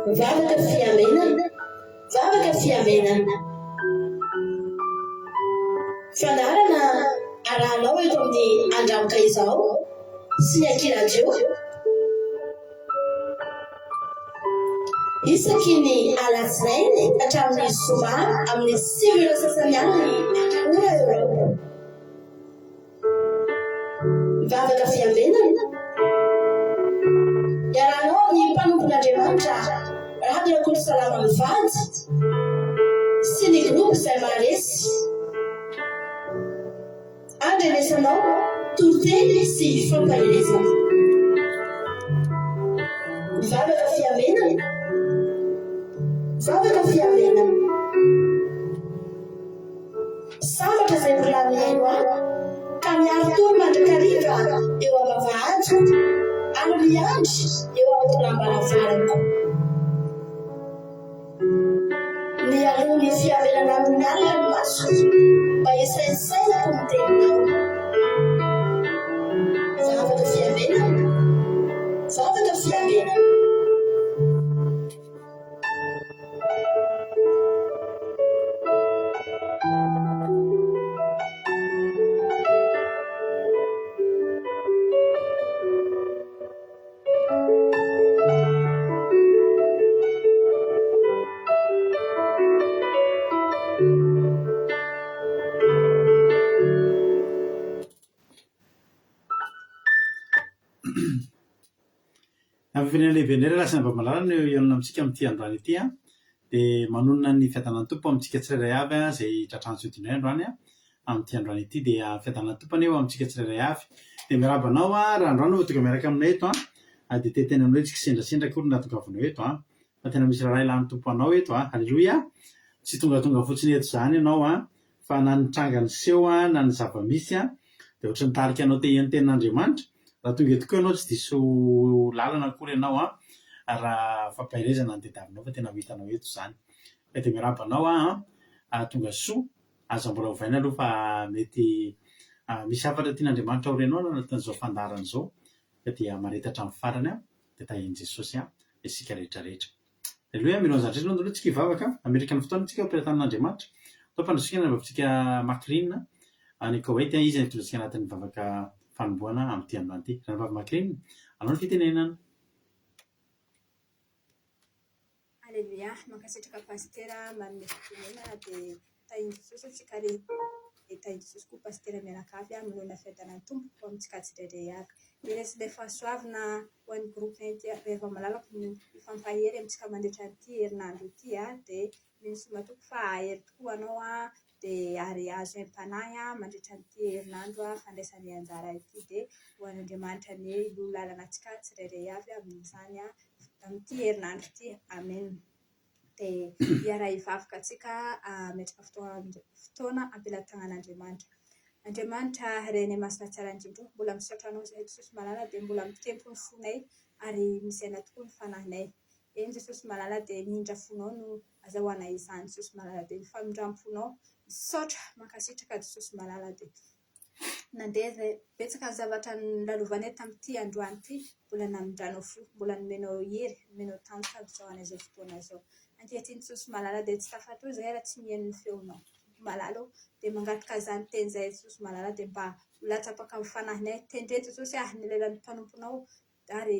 Mivavaka fiamenana, vavaka fiamenana. Fandarana arahanao eto amin'ny andramoka izao sy ny ankiradio. Isaky ny alatsinainy hatramin'ny zoma amin'ny 7 sasany alina ora eo. Mivavaka fiamenana iarahanao amin'ny mpanompon'Andriamanitra Radio Koty Salama Mivady sy ny groupe izay maharesy andrenesanao toroteny sy fampahelezana. Mivavaka fiamenana, vavaka fiamenana. Sambatra izay volaniaino aho ka miaro toro mandrakariva eo am-bavahady ary miandry eo am-polambaravarako. Mialoha ny fiamenana amin'ny alina ny maso mba isaisainako ny teninao. Vavaka fiamenana, vavaka fiamenana. Firenena lehibe indray raha samy malala ny ianona amintsika amin'ity androany ity dia manonona ny fiadanan'ny tompo amintsika tsirairay avy izay tratrantsika eto indray androany amin'ity androany ity dia fiadanan'ny tompony eo amintsika tsirairay avy dia miarabanao raha androany tonga miaraka aminay eto dia tetena aminao tsika sendrasendra kory nahatongavanao eto fa tena misy raha ilan'ny tompo anao eto halleloia. Tsy tonga fotsiny eto zany ianao fa na nitranga ny seho na ny zava-misy dia ohatra ny tarika anao te hian'ny tenin'Andriamanitra. Raha tonga eto koa ianao tsy diso lalana akory ianao raha fampahirezana ny tediavinao fa tena vitanao eto zany. Dia miarabanao tonga soa aza mbola ovaina aloha fa mety misy hafatra tian'Andriamanitra orenao anatin'izao fandarana izao dia maretatra amin'ny farany dia tahian Jesosy isika rehetrarehetra. Aleluia. Milo an'izany rehetra aloha tsika hivavaka amerika ny fotoana tsika ampiretan'Andriamanitra. Atao fandrosikana vavintsika Makrina any Koweïty izy nitondrantsika anatin'ny vavaka fanomboana amin'ity androany ity. Raha vavy Makrina anao ny fitenenana. Aleluia. Mankasitraka pastera manome fitenenana dia tahian Jesosy atsika rehetra. Tahian Jesosy koa pastera mianakavy manona fiadanan'ny tompo amintsika tsirairay avy. Ilay le fahasoavana ho an'ny groupe rehefa malalaka ny ifampahery amintsika mandritra an'ity herinandro ity dia misy matoky fa ahery tokoa anao dia ary azo empanahy mandritra an'ity herinandro fandraisany anjara ity dia ho an'Andriamanitra ny ilo lalana antsika tsirairay avy amin'izany amin'ity herinandro ity. Amen. Dia iara hivavaka antsika metraka fotoana ampelantanan'Andriamanitra. Andriamanitra renay masina tsara indrindra mbola misaotra anao izay Jesosy malala dia mbola mitempo ny fonay ary misaina tokoa ny fanahinay. Eny Jesosy malala dia mindra fonao no azahoanay izany. Jesosy malala dia mifamindram-ponao misaotra mankasitraka Jesosy malala dia nandeha betsaka ny zavatra nilalovanay tamin'ity androany ity mbola namindranao fo mbola nomenao hery nomenao tanjoka amin'izao an'izao fotoana izao. Ankehitriny Jesosy malala dia tsy tafatory izay raha tsy mihaino ny feonao malala dia mangataka izany teny izay Jesosy malala dia mba latsapaka amin'ny fanahinay. Tendre Jesosy ny lelan'ny mpanomponao ary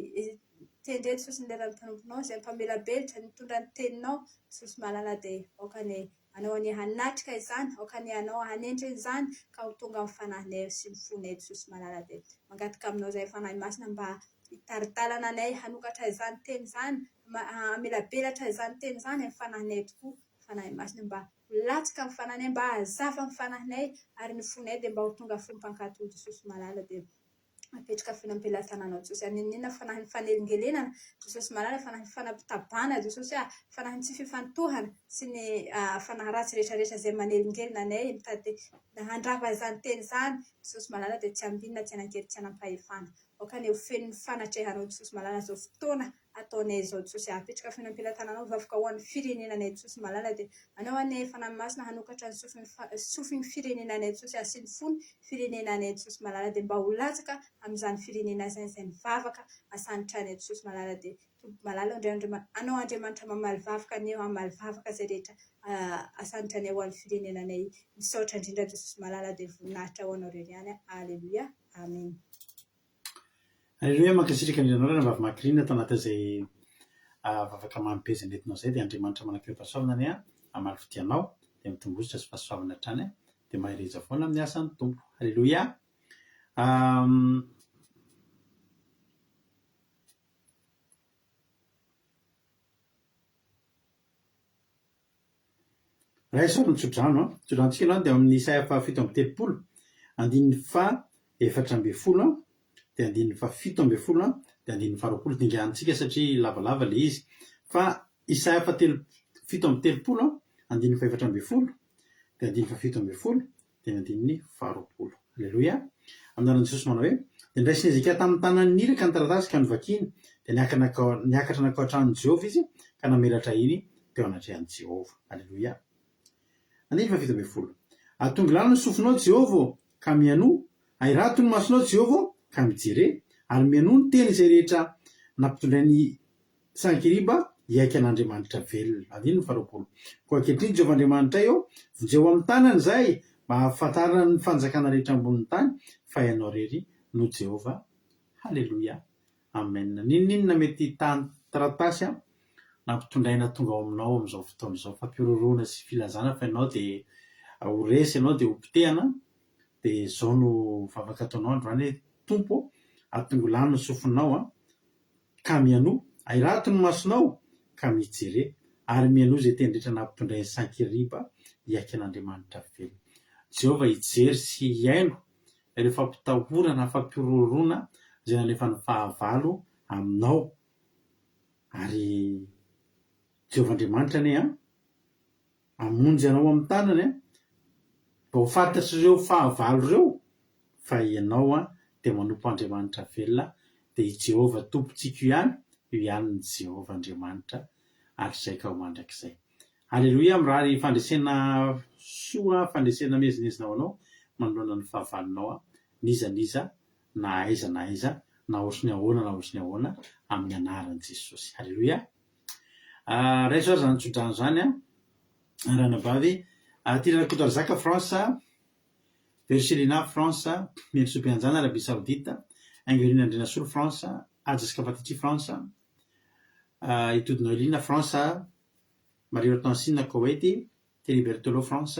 tendre Jesosy ny lelan'ny mpanomponao izay mpamelabelitra nitondra ny teninao Jesosy malala dia aokany anao any hanatrika izany aokany anao hanendry izany ka ho tonga amin'ny fanahinay sy ny fonay Jesosy malala dia mangataka aminao izay fanahy masina mba hitaritalana anay hanokatra izany teny izany amelabelatra izany teny izany amin'ny fanahinay tokoa. Fanahy masina mba latsaka amin'ny fanahinay mba hazava amin'ny fanahinay ary ny fonay dia mba ho tonga fompan-katolo Jesosy malala dia apetraka finampelantananao Jesosy aninina fanahy fanelingelenana Jesosy malala fanahy fanampitabana Jesosy fanahy tsy fifantohana sy ny fanahy ratsy rehetrarehetra izay manelingelina anay mitady handrava izany teny izany Jesosy malala dia tsy ambinina tsy hanan-kely tsy hanampahefana aokany ho feno fanatrehanao Jesosy malala zao fotoana ataonay zao Jesosy apetraka feno am-pilatananao vavoka ho an'ny firenenanay Jesosy malala dia anao ane fanahy masina hanokatra ny sofiny firenenanay Jesosy asiny fony firenenanay Jesosy malala dia mba ho latsaka amin'izany firenena izay mivavaka asanitranay Jesosy malala dia malala anao Andriamanitra mamaly vavaka aneo hamaly vavaka izay rehetra asanitranay ho an'ny firenenanay misaotra indrindra Jesosy malala dia voninahitra ho anao irery ihany. Alleluia, amen. Alleluia, mankasitraka indrindra anao raha vavy-makirina tao anatin'izay vavaka mampibe nentinao izay dia Andriamanitra manankeo pasoavana any hamaly fidianao dia mitombositra sy pasoavana hatrany dia mahereja foana amin'ny asan'ny tompo. Alleluia. Raha isaoriny tsodrano tsodrantsika aloha dia amin'ny Isaia 7:30 andininy 4:40 dia andininy 7:20 dia andininy 20 dingahantsika satria lavalava le izy fa Isaia 7:30 andininy 4:40 dia andininy 7:20 dia andininy 20. Alleluia. Amin'anaran'i Jesosy manao hoe dia ndraisiny Hezekia tamin'ny tanany niraka ny taratasy ka nivakiany dia niakatra nakao an-tranon'i Jehova izy ka namelatra iny teo anatrehan'i Jehova. Alleluia. Andininy 7:20 atongo lany ny sofinao Jehova ka mianoa, airato ny masonao Jehova ka mijere, ary mianoa ny teny izay rehetra nampitondray ny Sankiriba hiaika an'Andriamanitra velona. Andininy 20 koa ankehitriny Jehova Andriamanitra eo vonjeo amin'ny tanany izay mba hahafantarana ny fanjakana rehetra ambonin'ny tany fa ianao rery no Jehova. Halleluia, amen. Ninonina mety taratasy nampitondraina tonga ao aminao amin'izao fotoana izao fampiroroana sy filazana fa ianao dia ho resy ianao dia ho potehana dia izao no vavaka ataonao androany hoe tompo atongo lany ny sofinao ka mianoa, airato ny masonao ka mijere, ary mianoa izay teny rehetra nampitondray ny Sankiriba hiaika an'Andriamanitra velona. Jehova hijery sy hiaino ireo fampitahorana fampiroroana izay nalefa ny fahavalo aminao, ary Jehova Andriamanitra ane amonjy anao amin'ny tanany mba ho fantatry ireo fahavalo ireo fa ianao dia manompo Andriamanitra velona dia i Jehova tompontsika io ihany ny Jehova Andriamanitra ary izay ka ho mandrakizay. Alleluia. Mirary fandresena soa fandresena mezinezina ho anao manoloana ny fahavalonao nizaniza na aiza na otriny ahoana amin'ny anaran'i Jesosy. Alleluia. Raha iso ary zany tsodrano zany ranabavy tirana zaka France Verselina France Mierisopianjana Arabie Saoudite Angelina Andrinasolo France Ajaska Fatitry France Itodinao Elina France Marie Hortensine Koweït Thierry Berthelot France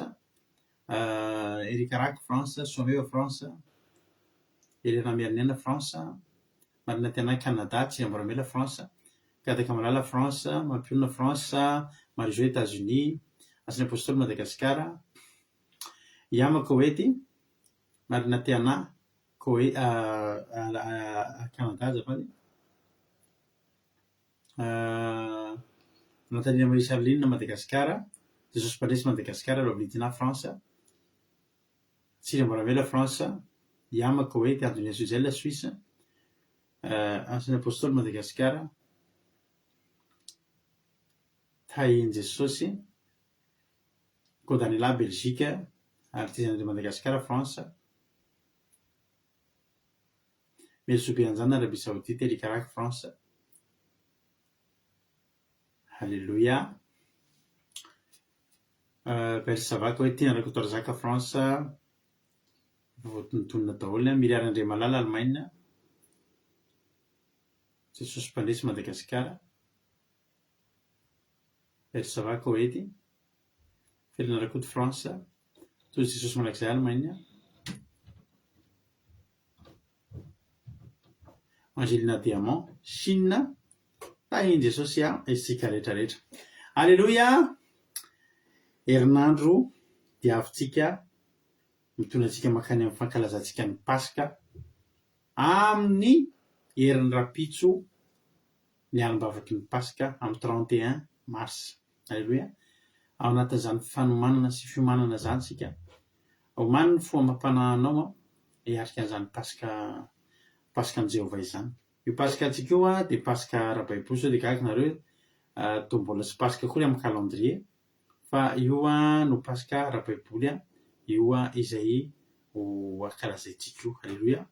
Eric Arac France Someo France Elena Miernena France Marina Tiana Canada Tsiamboramela France Kadaka Malala France Mampiona France Marie-Jo États-Unis Asina Apostole Madagascar Yama Koweït Marina Tiana Koweït Canada azafady Natalia Marie Charline Madagascar Jesosy Mpandresy Madagascar Loblitina France Tsiamboramela France Yama Koweït Antonia Suzelle Suisse Asina Apostole Madagascar Tahin Jesosy Kodanila Belgique Artisan de Madagascar France Mierisopianjana Arabie Saoudite Eric Arac France. Alléluia. Persavaka hoe tiana rakotora zaka France voatontonona daholo Miliary André Malala Allemagne Jesosy Mpandresy Madagascar Persavaka hoety Felina Rakoto France toy Jesosy Manakizay Allemagne Angelina Diamant Chine tahin Jesosy isika rehetrarehetra. Alléluia. Herinandro diavintsika mitondra antsika mankany amin'ny fankalazantsika ny Paska amin'ny herin'ny rapitso ny alim-bavaky ny Paska amin'ny 31 mars. Alléluia. Ao anatin'izany fanomanana sy fiomanana zany sika. Omaniny fomba amam-pananao hiarika an'izany Paska pasika ny Jehovah izany. Io pasika antsika io dia pasika ara-baiboly sao dia gaga nareo toa mbola tsy pasika kory amin'ny calendrier fa io no pasika ara-baiboly io izay ho ankalazaintsika io. Haleloia.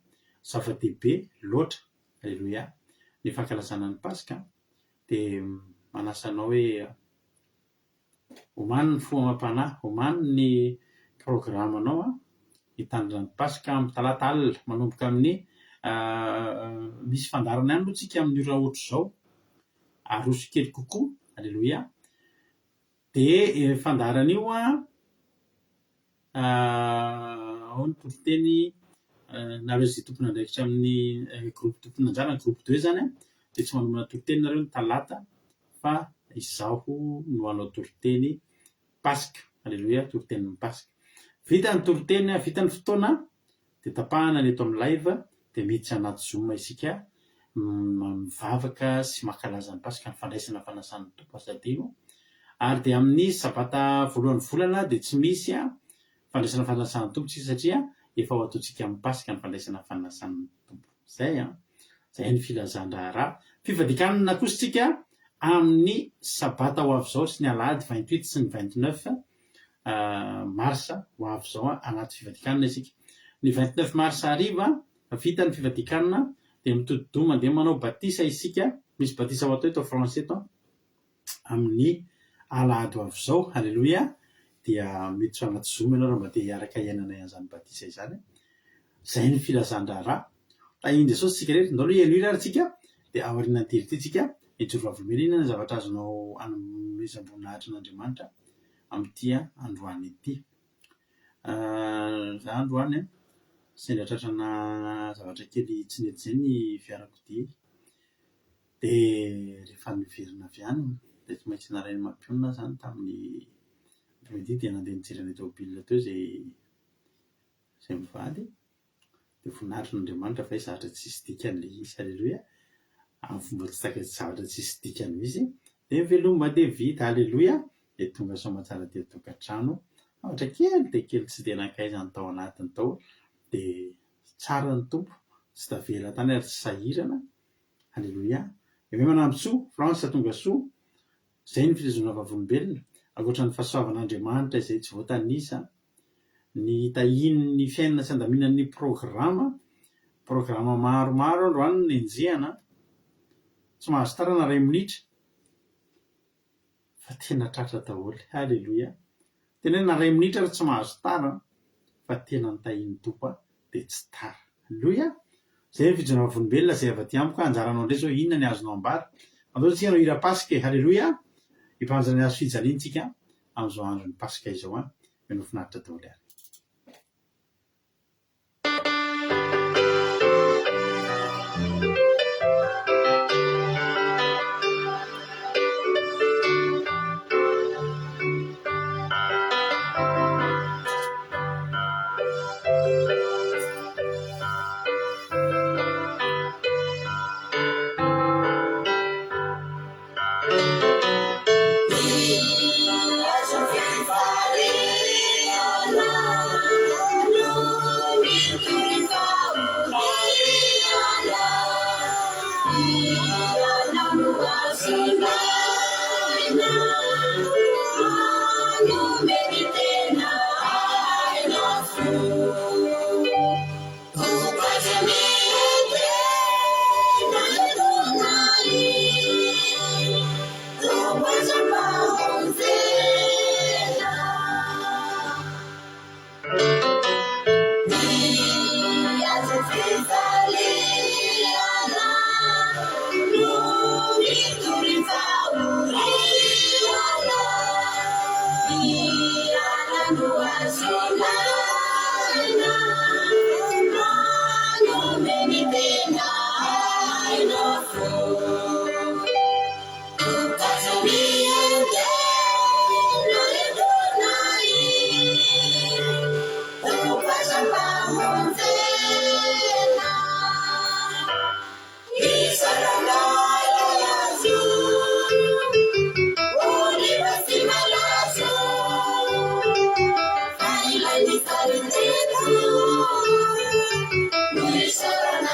Zava-dehibe loatra. Haleloia. Ny fankalazana ny pasika dia manasanao hoe homany ny foamam-panahy, homany ny programanao hitandrina ny pasika amin'ny talata alina manomboka amin'ny misy fandarana ihany aloha tsika amin'ny ora ohatr'izao aroso kely kokoa. Haleloia. Dia fandarana io ao ny toriteny nareo izay tompon'andraikitra amin'ny groupe tompon'anjara groupe 2 zany dia tsy manomana toriteny nareo ny talata fa izaho no hanao toriteny pasika. Haleloia. Toritenin'ny pasika. Vita ny toriteny, vita ny fotoana dia tapahana ny eto amin'ny live dia miditra anaty Zoom isika mivavaka sy mankalaza ny pasika, ny fandraisana fanasan'ny tompo asadino. Ary dia amin'ny sabata voalohan'ny volana dia tsy misy fandraisana fanasan'ny tompo tsika satria efa ho ataontsika amin'ny pasika ny fandraisana fanasan'ny tompo. Zay ny filazan-draharaha. Fivadikanana kosa tsika amin'ny sabata ho avy izao sy ny alahady 28 sy ny 29 marsa ho avy izao anaty fivadikanana isika. Ny 29 marsa hariva vita ny fivadikanana dia mitodi-doha mandeha manao batisa isika. Misy batisa ho atao eto français eto amin'ny alahady ho avy izao. Haleloia. Dia miditra anaty Zoom ianao raha mba te hiaraka iainana an'izany batisa izany. Zay ny filazan-draharaha. Tahindry Jesosy tsika rehetra ndao aloha hialohana ary tsika dia aoriana ny tery tsika ijoro vavolombelona ny zavatra azonao hanomezam-boninahitra n'Andriamanitra amin'ity androany ity. Za androany sendra tratrana zavatra kely tsy nety izay ny fiarakodia dia rehefa niverina avy any dia tsy maintsy narainy mampionina zany tamin'ny midi dia nandeha nijery ny tômôbilina teo izay mivady dia voninahitra n'Andriamanitra fa zavatra tsisy dikany ilay izy. Haleloia. Amin'ny fomba tsy takatry zavatra tsisy dikany mihitsy dia veloma dia vita. Haleloia. Dia tonga soamantsara dia tokantrano zavatra kely dia kely tsy dia nankaiza ny tao anatiny tao dia tsara ny tompo tsy tavela tany ary tsy sahirana. Haleloia. Eo manambotsoa France tonga soa. Zay ny fitezona vavolombelona ankoatra ny fahasoavan'Andriamanitra izay tsy voatanisa ny tahiny ny fiainana sy andaminan'ny programa maromaro androany ny enjehana tsy mahazo tarana 2 minitra fa tena tratra daholo. Haleloia. Tena hoe na 2 minitra ary tsy mahazo tara fa tena ny tahiny tompo dia tsy tara. Haleloia. Zay ny fitezona vavolombelona zay avy aty amiko anjaranao indray zao inona ny azonao ambara. Andao tsika no hira pasika. Haleloia. Hipanjana azo fijaliantsika amin'izao andron'ny pasika izao meno finaritra daholo ary. Sarana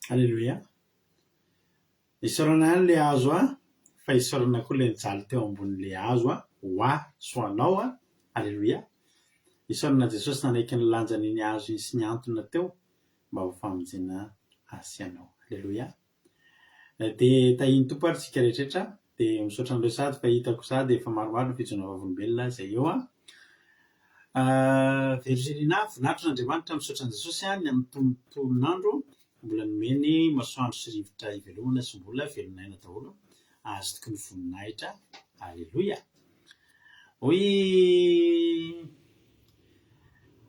Alléluia. Isaorana ihany le hazo fa isaorana koa le nijaly teo ambonin'le hazo oa soanao Alléluia. Isaorana Jesosy nanaiky ny lanjany ny hazo iny sy ny antony teo mba ho famonjena asy ianao. Alléluia. Dia tahiny tompo ary tsika rehetrarehetra dia misaotra an'ireo sady fa hitako sady efa maromaro ny fijonao vavolombelona izay eo Verozelina voninahitry n'Andriamanitra misaotra an'i Jesosy ny amin'ny tombonandro mbola nomeny masoandro sy rivotra ivelomana sy mbola velonaina daholo azo tokony voninahitra. Alléluia. Hoy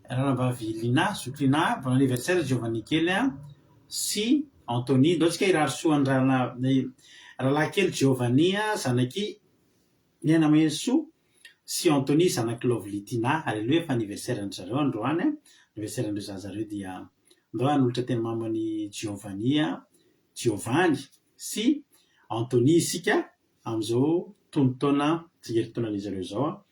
ranavavy Lina Zoklina bon anniversaire Giovanni kely sy Anthony ndao tsika irarosoan'ny rahalahy kely Giovanni zanaky Niana Menso sy Anthony zanaky Lovelitina. Alléluia. Fa anniversaire ny zareo androany anniversaire andreo zazareo dia ndao anolotra teny mamany Giovanni sy Anthony isika am'izao tondotaona tsigeritona zareo zao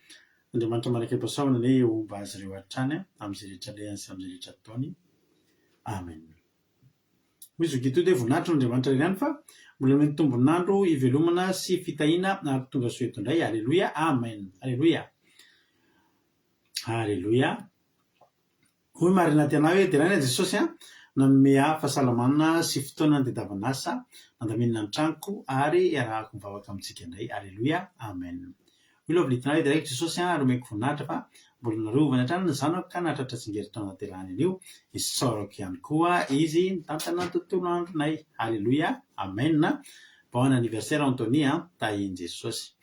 Andriamanitra manaiky pasaomana hoe omba azy ireo hatrany am'izay rehetra lehany sy am'izay rehetra ataony. Amen. Hoy zokito dia voninahitry n'Andriamanitra ihany fa mbola nomeny tombonandro ivelomana sy fitahina ary tonga soeto indray. Alléluia. Amen. Alléluia. Alléluia. Hoy marina tena hoe tena Jesosy nanome fahasalamana sy fotoana andedavanasa andamenina ny tranoko ary iarahako mivavaka amintsika indray. Alléluia. Amen. Hoy Lovelitina hoe direct Jesosy ary omeko voninahitra fa mbola narovana hatrany ny zanako ka nahatratra tsingeritona naterahany anio isaorako ihany koa izy nitantana ny tontolo andronay. Alléluia. Amen. Bon anniversaire Anthony tahiny Jesosy.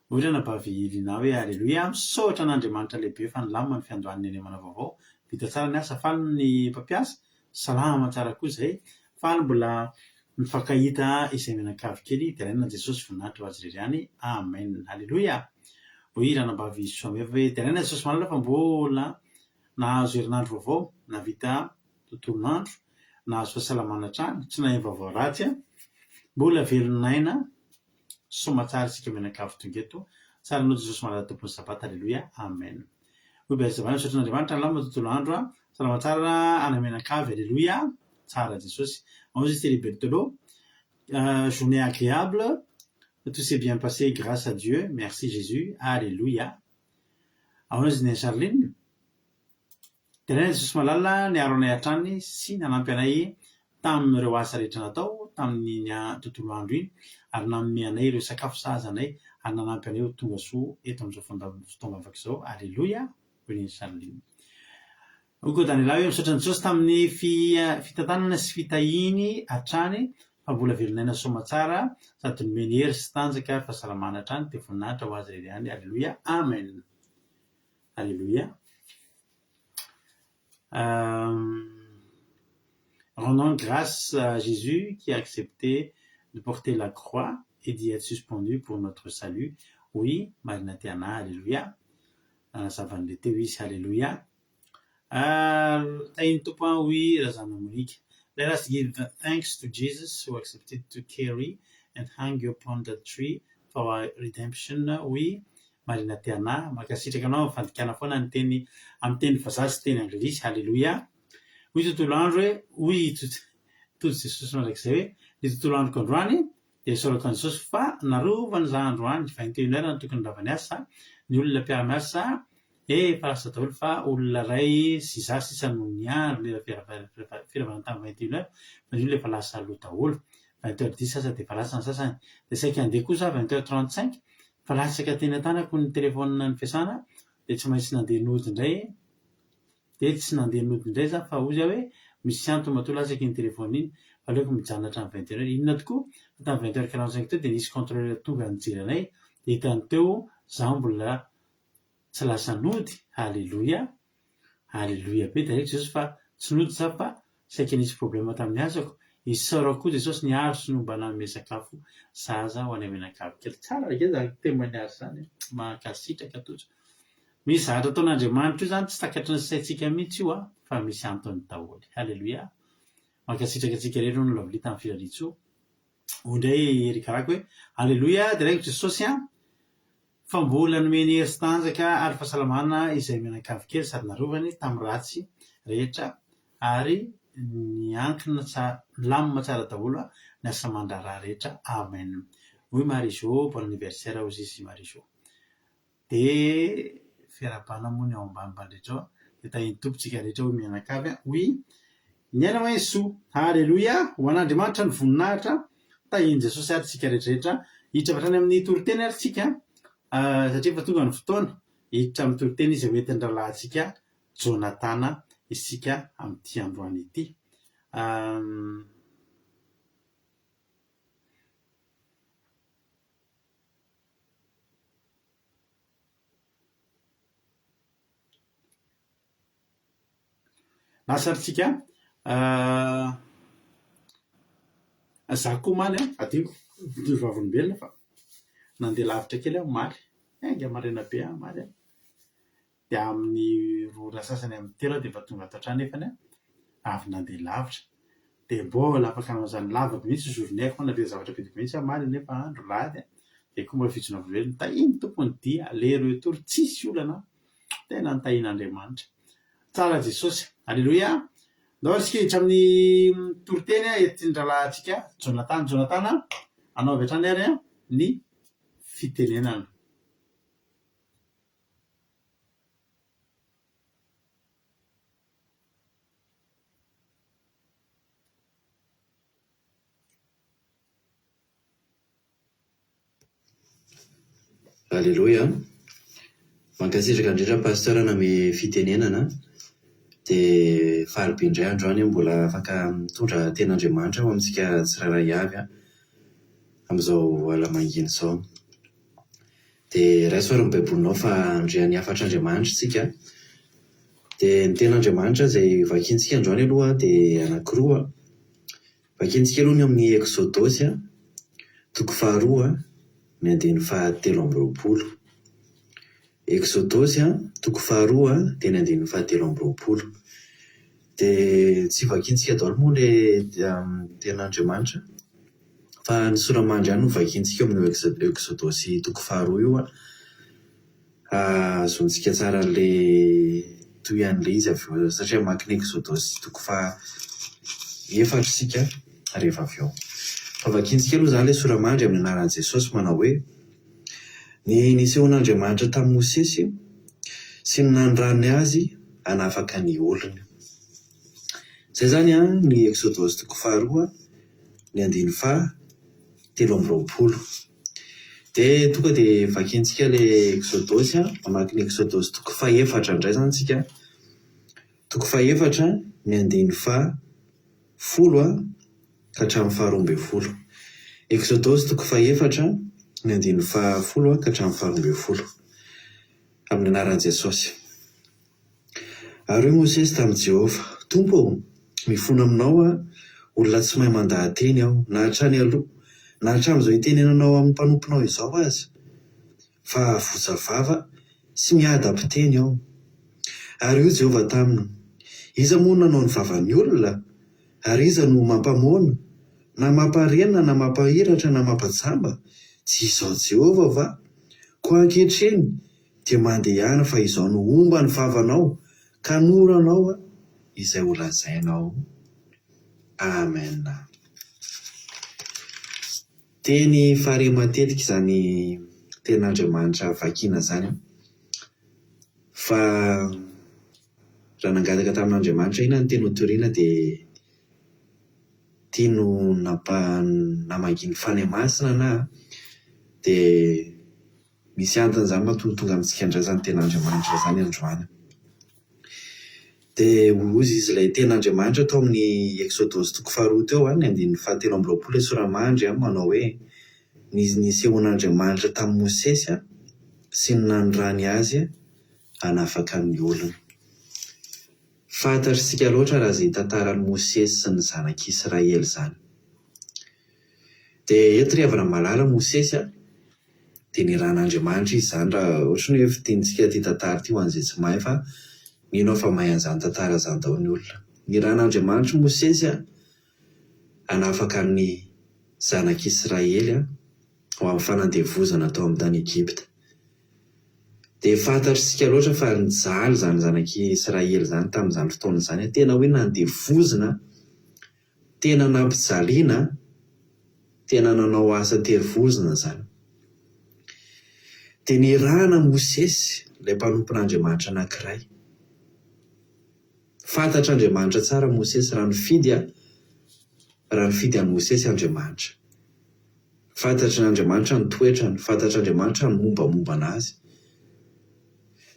Ohatrana nabavy Lina hoe Alléluia. Misaotra an'Andriamanitra lehibe fa nilamina ny fiandohan'ny anemana vaovao. Vita tsara ny asa faly ny mpampiasa. Salama tsara koa izay. Faly mbola mifankahita izay menakavy kely teraina Jesosy voninahitra ho azy irery. Amen. Alléluia. Hoy ranabavy Soameva hoe teraina Jesosy malala fa mbola nahazo herinandro vaovao navita tontolonandro nahazo fahasalamana hatrany tsy nahay vaovao ratsy mbola velonaina somatsara isika menakavy tonga eto tsara anao Jesosy malala tompony sabata. Alléluia. Amen. Hoy bezavana misaotra n'Andriamanitra lamina tontolo andro salamatsara ana menakavy. Alléluia. Tsara Jesosy. On va juste Bertolo. Journée agréable. Tout s'est bien passé grâce à Dieu. Merci Jésus. Alléluia. Aonzy Charline. Tena Jesosy malala niaro anay hatrany sy nanampy anay tamin'ireo asa rehetra natao tamin'ny tontolo andro iny ary nanome anay ireo sakafo sahazanay ary nanampy anay ho tonga soa eto amin'izao fotoana afaka izao. Alléluia. Hoy Charline. Koa Daniela hoe misaotra ny Jesosy tamin'ny fitantanana sy fitahiny hatrany fa mbola velonaina somatsara sady nomeny hery sy tanjaka fahasalamana hatrany dia voninahitra ho azy irery ihany. Alléluia. Amen. Alléluia. Rendons grâce à Jésus qui a accepté de porter la croix et d'y être suspendu pour notre salut. Oui, marina tiana, alléluia. Savan'le teo izy, alléluia. Tainy tompo oui, razana Monique. Let us give thanks to Jesus who accepted to carry and hang you upon the tree for our redemption. Oui, marina tiana, makasitraka anao fandikana foana ny teny amin'ny teny vazaha sy teny anglisy, alléluia. Oui, tontolo andro hoe, oui, tojo Jesosy mandrakizay hoe, ny tontolo androko androany, dia sorako an Jesosy fa narovany za androany 21 heures no tokony ravany asa, ny olona mpiara-miasa efa lasa daholo fa olona ray sy za sisa no niandro le firavana tamin'ny 21 heures, fa ny olona efa lasa aloha daholo. 20h10 sasa dia efa lasa ny sasany. Dia saika andeha kosa 20h35 fa lasaka teny an-tanako ny telefonina ny fiasana, dia tsy maintsy nandeha nody indray. Dia tsy nandeha nody indray za fa ozy aho hoe misy antony matoa lasaka iny telefona iny, aleoko mijanona hatramin'ny 20 heures. Inona tokoa tamin'ny 20h45 teo dia nisy contrôleur tonga nijery anay, dia hitany teo za mbola tsy lasa nody. Alléluia, alléluia be dia Jesosy fa tsy nody za fa saika nisy problème tamin'ny asako. Isaorako koa Jesosy ny aro sy nomba nanome sakafo zaza ho any amenakavy kely. Tsara rake za témoignage zany, mankasitraka tojo. Misy zavatra ataon'Andriamanitra io zany tsy takatry ny saintsika mihitsy io fa misy antony daholo. Alléluia. Mankasitraka antsika rehetra no lavily tamin'ny firalitso. Ondray erikarako hoe alléluia, dia raiko Jesosy fa mbola nomeny hery sy tanjaka ary fahasalamana izay menakavy kely sady narovany tamin'ny ratsy rehetra ary niankina lamina tsara daholo ny asa mandraraha rehetra. Amen. Oui, Marie-Jo, bon anniversaire aux ici Marie-Jo. Dia fiarabana moa ny ao ambanimbany rehetra dia tahiny tompontsika rehetra hoe mianakavy. Oui, ny aina hoe soa. Alléluia. Ho an'Andriamanitra ny voninahitra, tahiny Jesosy ary tsika rehetrarehetra. Hiditra avy hatrany amin'ny toriteny ary tsika, satria efa tonga ny fotoana hiditra amin'ny toriteny izy hoentin'ny rahalahintsika Jonatana isika amin'ity androany ity. Lasarintsika za koa maly adingo vavolombelona fa nandeha lavitra kely aho maly, enga marena be aho maly. Dia amin'ny rora sasany amin'ny telo dia efa tonga ato an-trano nefany avy nandeha lavitra. Dia mbola afaka manjany lavako mihitsy zorinaiko na le zavatra bediko mihitsy aho maly nefa andro lady. Dia koa mbola fijona velona tahiny tompony dia le retour tsisy olana, tena nitahin'Andriamanitra. Tsara Jesosy. Alléluia. Ndao antsika hiditra amin'ny toriteny entiny rahalahintsika Jonatana anao avy hatrany ary ny fitenenana. Alléluia. Mankasitraka indrindra pasteur name fitenenana. Dia faharobe indray androany mbola afaka mitondra ten'Andriamanitra ho amintsika tsirairay avy amin'izao ala mangina izao. Dia raisoary ny baibolinao fa andrean'ny afatr'Andriamanitra tsika. Dia ny ten'Andriamanitra izay vakiantsika androany aloha dia anankiroa. Vakiantsika aloha ny amin'ny Exodosy toko faharoa ny andiny fahatelo amby roapolo. Exodosy toko faharoa dia ny andiny fahatelo amby roapolo. Dia tsy vakiantsika daholo moa le ten'Andriamanitra fa ny soramandry ihany no vakiantsika amin'ny Exodosy toko faharoa io azontsika tsara le toy an'le izy avy eo satria maki ny Exodosy toko fahaefatra sika rehefa avy eo. Fa vakiantsika aloha zany le soramandry amin'ny anaran'i Jesosy manao hoe ny nisehon'Andriamanitra tamin'i Mosesy sy ny nandraniny azy hanafaka ny olona. Zay zany ny Exodosy toko faharoa ny andiny fahatelo amby roapolo. Dia tonga dia vakiantsika le Exodosy mamaky ny Exodosy toko fahaefatra indray zany tsika. Toko fahaefatra ny andiny fahafolo ka hatramin'ny faharoa ambin'ny folo. Exodosy toko fahaefatra ny andiny fahafolo ka hatramin'ny faharoa ambin'ny folo. Amin'ny anaran'i Jesosy. Ary hoe Mosesy tamin'i Jehovah, Tompo, mifono aminao olona tsy mahay mandahateny aho na hatrany aloha na hatramin'izao itenenanao amin'ny mpanomponao izao aza fa vozavava sy miada-piteny ao. Ary io Jehovah taminy, iza moa nanao ny vavan'ny olona? Ary iza no mampamoana na mamparena na mampahiratra na mampajamba? Tsy izao Jehovah va? Ko ankehitriny dia mandehana fa izao no omba ny vavanao ka noranao izay ho lazainao. Amen. Teny fare matetika izany ten'Andriamanitra vakiana zany fa raha nangataka tamin'Andriamanitra ina ny teny hotoriana dia tiano namanginy fany masina na dia misy antony zany mahatonga amintsika indray zany ten'Andriamanitra zany androany. Dia hozy izy ilay ten'Andriamanitra tao amin'ny Exodus 2 teo ny 17 soramandry manao hoe nisehon'Andriamanitra tamin'ny Mosesy sy ny nanondrany azy hanafaka ny olona. Fantatritsika loatra raha izay tantaran'i Mosesy sy ny zanak'Israely zany. Dia eto ry havana malala Mosesy dia niran'Andriamanitra izy zany raha ohatra ny hoe fidintsika ty tantara ty ho an'izay tsy mahay fa mino fa mahay an'izany tantara zany daholo ny olona. Niran'Andriamanitra Mosesy hanafaka ny zanak'Israely ho amin'ny fanandevozana tao amin'ny tany Egypta. Dia fantatritsika loatra fa nijaly zany zanak'Israely zany tamin'izany fotoana zany tena hoe nandevozina, tena nampijaliana, tena nanao asa terivozina zany. Dia nirana Mosesy ilay mpanompon'Andriamanitra anankiray. Fantatr'Andriamanitra tsara Mosesy raha nifidy an'i Mosesy Andriamanitra. Fantatr'Andriamanitra ny toetrany, fantatr'Andriamanitra ny mombamomba anazy.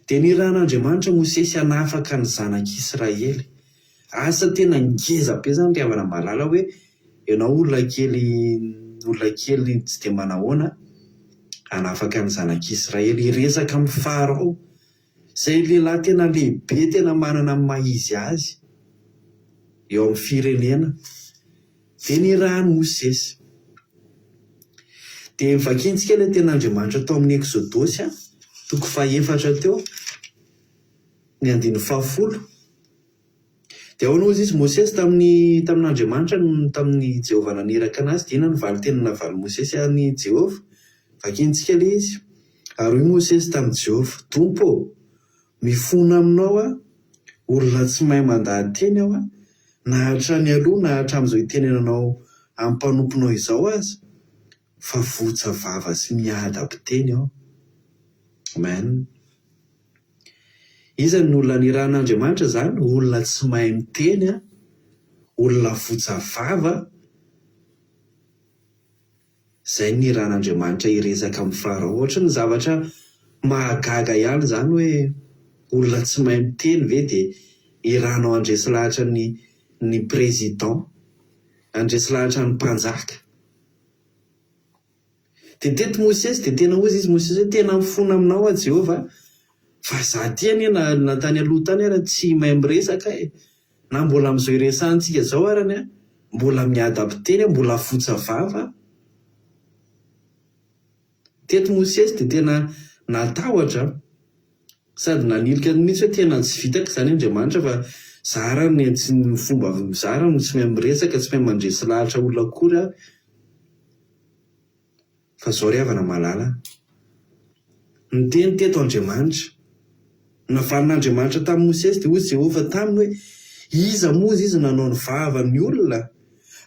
Dia niran'Andriamanitra Mosesy hanafaka ny zanak'Israely. Asa tena ngeza be zany ry havana malala hoe ianao olona kely tsy dia manahoana hanafaka ny zanak'Israely hiresaka amin'ny Farao izay lehilahy tena lehibe tena manana ny maha-izy azy eo amin'ny firenena. Dia nirahany Mosesy. Dia vakiantsika ilay ten'Andriamanitra tao amin'ny Exodus 4 teo ny 10. Dia ao nozy izy Mosesy tamin'Andriamanitra tamin'ny Jehovah naneraka anazy dia ina nivaly tena navaly Mosesy any Jehovah. Vakiantsika ilay izy. Ary hoy Mosesy tamin'i Jehovah, Tompo mifona aminao olona tsy mahay mandahateny aho na hatrany aloha na hatramin'izao itenenanao amin'ny mpanomponao izao aza fa votsavava sy miada-piteny aho. Amen. Iza ny olona niran'Andriamanitra zany? Olona tsy mahay miteny, olona votsavava, izay niran'Andriamanitra hiresaka amin'ny Farao. Ohatra ny zavatra mahagaga ihany zany hoe olona tsy mahay miteny ve dia iranao andresy lahatra ny président, andresy lahatra ny mpanjaka. Dia teto Mosesy dia tena hozy izy Mosesy hoe tena mifona aminao a Jehovah fa za ty na tany aloha tany ara tsy mahay miresaka na mbola amin'izao iresantsika zao arany mbola miada-piteny, mbola votsavava. Teto Mosesy dia tena natahotra sady nanilika mihitsy hoe tena tsy vitaka izany Andriamanitra fa zara ny fomba zara no tsy mahay miresaka, tsy mahay mandresy lahatra olona akory fa zao ry havana malala. Niteny teto Andriamanitra, navalin'Andriamanitra tamin'i Mosesy dia hoy Jehovah taminy hoe iza moa izy nanao ny vavan'ny olona?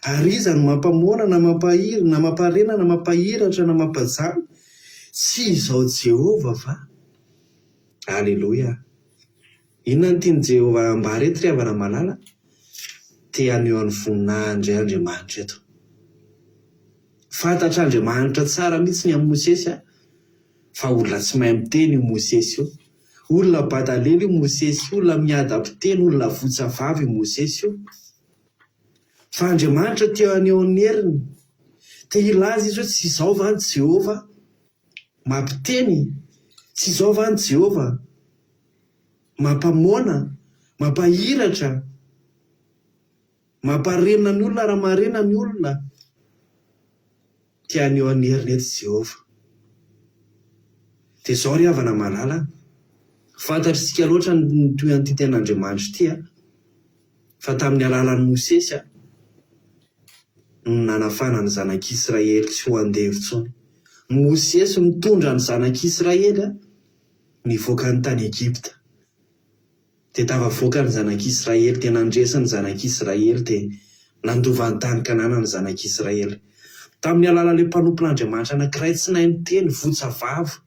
Ary iza no mampamoana na mamparena na mampahiratra na mampajamy? Tsy izao Jehovah va? Alleloia. Inona ny tiany Jehovah ambara eto ry havana malala? Te haneo ny voninahitry Andriamanitra eto. Fantatr'Andriamanitra tsara mihitsy ny amin'ny Mosesy fa olona tsy mahay miteny io Mosesy io. Olona batalely io Mosesy io, olona miada-piteny, olona votsavavy io Mosesy io. Fa Andriamanitra te haneo ny heriny. Te hilaza izy hoe tsy izao va ny Jehovah mampiteny? Tsy izao va ny Jehovah mampamoana, mampahiratra, mamparena ny olona raha marena ny olona? tiany eo anerinety Jehova. Dia izao ry havana malala, fantatritsika loatra ny toy an'ity ten'Andriamanitra ity fa tamin'ny alalan'ny Mosesy no nanafana ny zanak'Israely tsy ho andeha intsony. Mosesy mitondra ny zanak'Israely nivoaka ny tany Egypta. Dia tafavoaka ny zanak'Israely, dia nandresa ny zanak'Israely, dia nandova ny tany Kanana ny zanak'Israely. Tamin'ny alalan'ilay mpanompon'Andriamanitra anankiray tsy nahay miteny, votsavavo.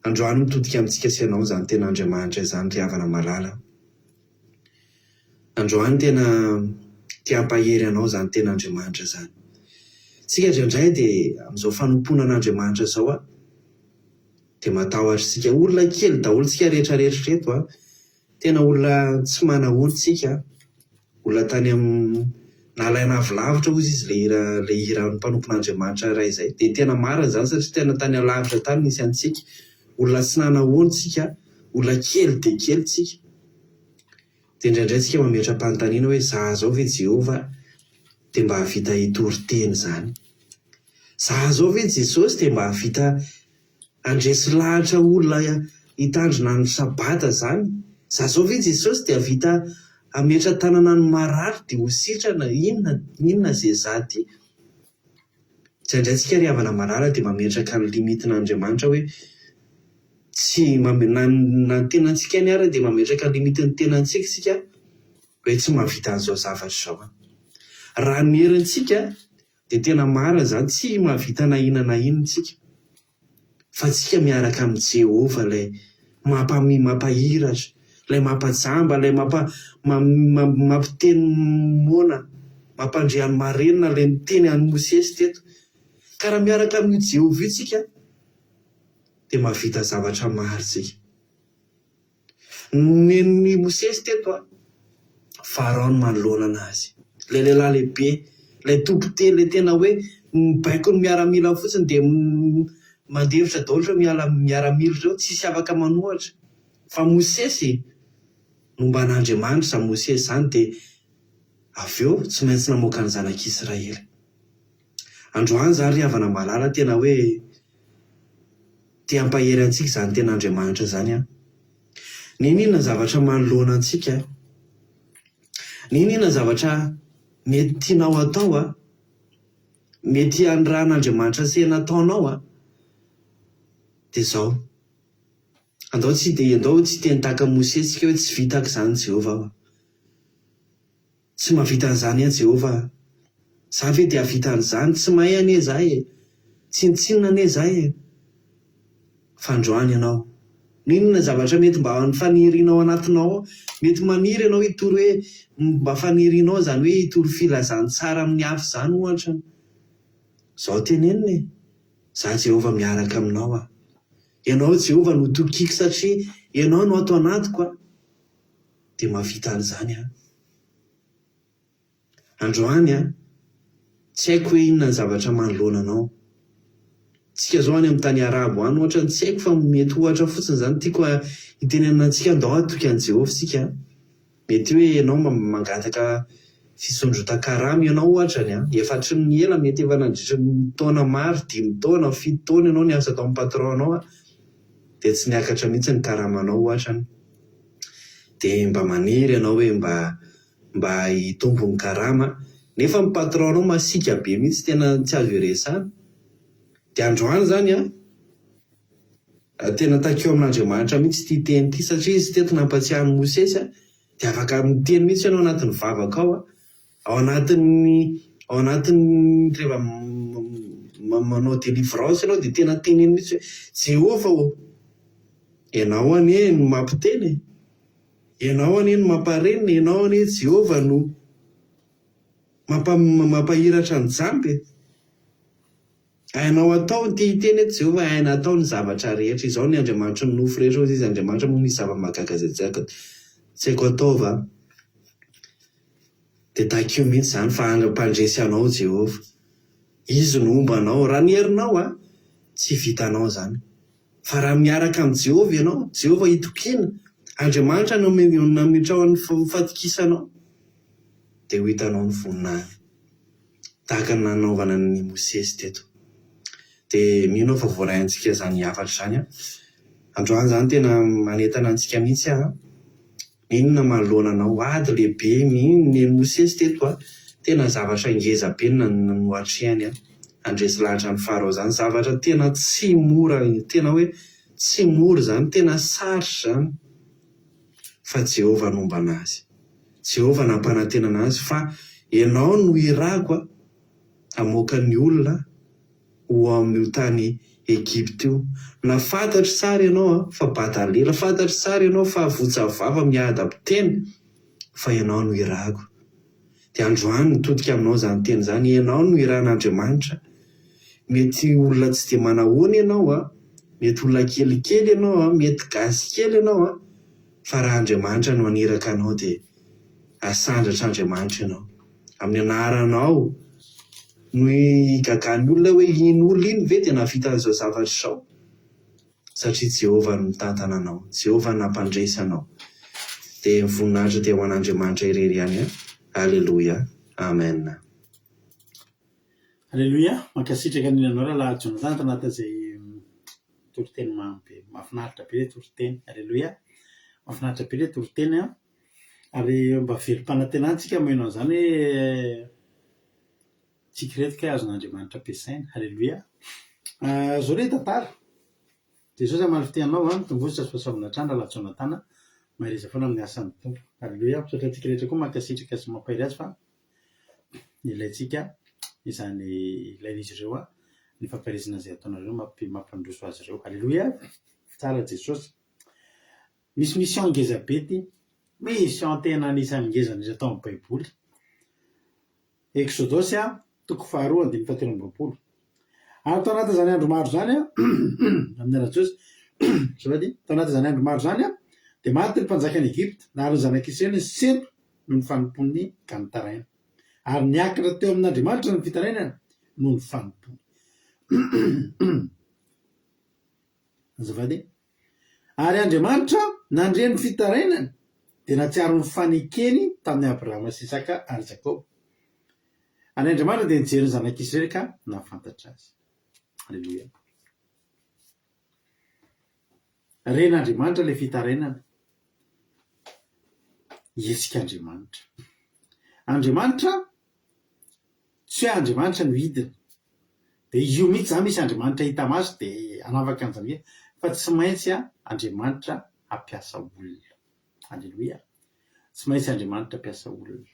Androany mitodika amintsika sy ianao izany ten'Andriamanitra izany ry havana malala. Androany tena tia hampahery anao izany ten'Andriamanitra izany. Tsika indraindray dia amin'izao fanomponan'Andriamanitra izao dia matahotra sika. Olona kely daholo tsika rehetrarehetra reto tena olona tsy manaholo tsika. Olona tany amin'ny nalaina avy lavitra hozy izy le hiran'ny mpanompon'Andriamanitra iray izay. Dia tena marina izany satria tena tany alavitra tany nisy antsika. Olona tsy nanahoana tsika, olona kely dia kely tsika. Dia indraindray tsika mametra-panontaniana hoe zaho zao ve Jehova dia mba havita hitory teny izany? Zaho zao ve Jesosy dia mba havita andresy lahatra olona hitandrina ny sabata izany? Zaho zao ve Jesosy dia havita hametra tanana ny marary dia ho sitrana? Inona izay zaty? Indraindray tsika ry havana malala dia mametraka ny limitin'Andriamanitra hoe tsy na tenantsika ny ara dia mametraka ny limitin'ny tenantsika sika hoe tsy mahavita an'izao zavatra izao. Raha ny herintsika dia tena marina izany, tsy mahavita na inona tsika. Fa tsika miaraka amin'ny Jehova ilay mampahiratra, ilay mampajamba, ilay mampiteny mona, mampandriany marenina ilay miteny an'ny Mosesy teto. Ka raha miaraka amin'ny Jehova io tsika dia mahavita zavatra maro tsika. Ny Mosesy teto Farao no manoloana anazy. Ilay lehilahy lehibe, ilay tompoteny, ilay tena hoe mibaiko ny miaramila fotsiny dia mandevitra daholo hoe miaramila ireo tsisy afaka manohatra. Fa Mosesy nomban'Andriamanitra izany Mosesy izany dia avy eo tsy maintsy namoaka ny zanak'Israely. Androany izany ry havana malala tena hoe tia hampahery antsika izany ten'Andriamanitra izany. Ninona zavatra manoloana antsika? Ninona zavatra mety tianao atao? Mety handrahan'Andriamanitra se nataonao? Dia izao. Andao tsy teny tahaka Mosesy sika hoe tsy vitako izany Jehova. Tsy mahavita an'izany Jehova. Za ve dia havita an'izany? Tsy mahay anie zahay. Tsinitsinina anie zahay. Fa androany ianao, ninona zavatra mety mba fanirianao anatinao? Mety maniry ianao hitory hoe mba fanirianao izany hoe hitory filazany tsara amin'ny hafa izany ohatra. Izao tenenina za Jehova miaraka aminao. Ianao Jehova no tokiko satria ianao no ato anatiko dia mahavita an'izany. Androany tsy haiko hoe inona ny zavatra manoloana anao. Tsika zao any amin'ny tany Arabo any ohatra tsy haiko fa mety ohatra fotsiny izany tiako hitenenana antsika andao atoky an'i Jehova sika. Mety hoe ianao mangataka fisondrotan-karama ianao ohatra efatry ny ela mety efa nandritra ny taona maro, 5 taona, 7 taona ianao niasa tao amin'ny patron-nao dia tsy niakatra mihitsy ny karamanao ohatra. Dia mba maniry ianao hoe mba hitombo ny karama nefa ny patron-nao masika be mihitsy tena tsy azo iresana. Dia androany izany tena takeo amin'Andriamanitra mihitsy ity teny ity satria izy teto nampatsiahan'ny Mosesy dia afaka miteny mihitsy ianao anatin'ny vavaka ao anatin'ny rehefa manao délivrance ianao dia tena teneny mihitsy hoe Jehova ianao anie no mampiteny, ianao anie no mamparenina, ianao anie Jehova no mampahiratra ny jamby. Hainao atao ny hiteny eto Jehova, haina atao ny zavatra rehetra. Izao ny Andriamanitra ny nofo rehetra izy Andriamanitra moa misy zava-mahagaga izay tsy haiko ataova. Dia takio mihitsy izany fa mpandresy anao Jehova. Izy no omba anao. Raha ny herinao tsy vitanao izany. Fa raha miaraka amin'ny Jehova ianao, Jehova hitokiana, Andriamanitra no nametrahao ny fatokisanao dia ho hitanao ny voninahiny. tahaka ny nanaovana ny Mosesy teto. Dia mino aho fa voarahintsika zany hafatra zany a. Androany zany tena manentana antsika mihitsy a. Inona manoloana anao ady lehibe ny Mosesy teto a. Tena zavatra ngeza be no hatrehany a. Andresy lahatra ny farao zany zavatra tena tsy mora, tena hoe tsy mora zany, tena sarotra zany. Fa Jehovah nombana azy. Jehovah nampanantenana azy fa ianao no irako amoaka ny olona ho amin'io tany Egypte io. Na fantatry tsara ianao fa batalela, fantatry tsara ianao fa votsavava miadam-teny fa ianao no irako. Dia androany nitodika aminao zany teny zany, ianao no iran'Andriamanitra. Mety olona tsy dia manahoana ianao a, mety olona kelikely ianao a, mety gasy kely ianao a, fa raha Andriamanitra no aniraka anao dia asandratra Andriamanitra ianao. Amin'ny anaranao no igagany olona hoe ino olona iny ve tena vitan'izao zavatra sao? Satria Jehovah no mitantana anao, Jehovah nampandresy anao. Dia mivoninahitra dia ho an'Andriamanitra irery ihany a. Alleluia. Amen. Alleluia. Mankasitraka ninanao rahalahy Jonathan tanatin'izay toriteny mahafinaritra be ilay toriteny. Alleluia. Mahafinaritra be ilay toriteny a. Ary mba velom-panantenantsika maheno an'izany hoe tsika reto ka azon'Andriamanitra ampiasaina. Alleluia. Zao re tantara. Jesosy amaly fiteanao a, tongositra sy fahasoavana hatrany rahalahy Jonathan, mahireza foana amin'ny asan'ny tompo. Alleluia. Misaotra antsika rehetra koa mankasitraka sy mampahiry azy fa ilaintsika izany ilain'izy ireo a ny fampirisana izay ataonareo mampandroso azy ireo. Alleluia. Tsara Jesosy. Misy mission ngeza be ty, mission tena anisan'ny ngeza indrindra tao amin'ny Baiboly. Exodosy a, toko 2:7. Ary tao anatin'izany andro maro zany a, amin'ny an'i Jesosy, tao anatin'izany andro maro zany a, dia maty ny mpanjakan'i Egypte, nahary ny zanak'Israely ny sento no ny fanompony ganitaraina. Ary niakatra teo amin'Andriamanitra ny fitarainana no ny fanompony. Azafady. Ary Andriamanitra nandre ny fitarainana dia natsiaro ny fanekeny tamin'ny Abrahama sy Isaka ary Jakoba. Any Andriamanitra dia nijery ny zanak'Israely ka nahafantatra azy. Alleluia. Ren'Andriamanitra ilay fitarainana. Hetsika Andriamanitra. Andriamanitra tsy hoe Andriamanitra no hidina. Dia io mihitsy zany misy Andriamanitra hita maso dia anavaka an'izany fa tsy maintsy Andriamanitra hampiasa olona. Alleluia. Tsy maintsy Andriamanitra hampiasa olona.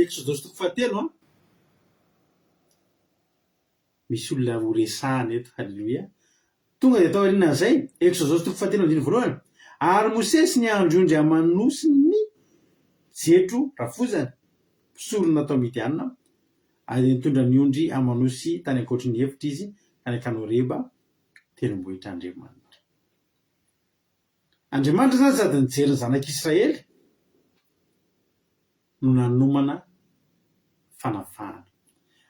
Exodosy 3:7 misy olona ho resahana eto. Alleluia. Tonga dia tao aoriana an'izay, Exodosy 3:7 ary Mosesy ny androndry amanosiny jetro rafozany pisorona tao Midianina, ary nitondra ny ondry amanosy tany ankoatry ny efitra izy anakany Horeba tendrombohitr'Andriamanitra. Andriamanitra zany sady nijery ny zanak'Israely no nanomana fanafahana.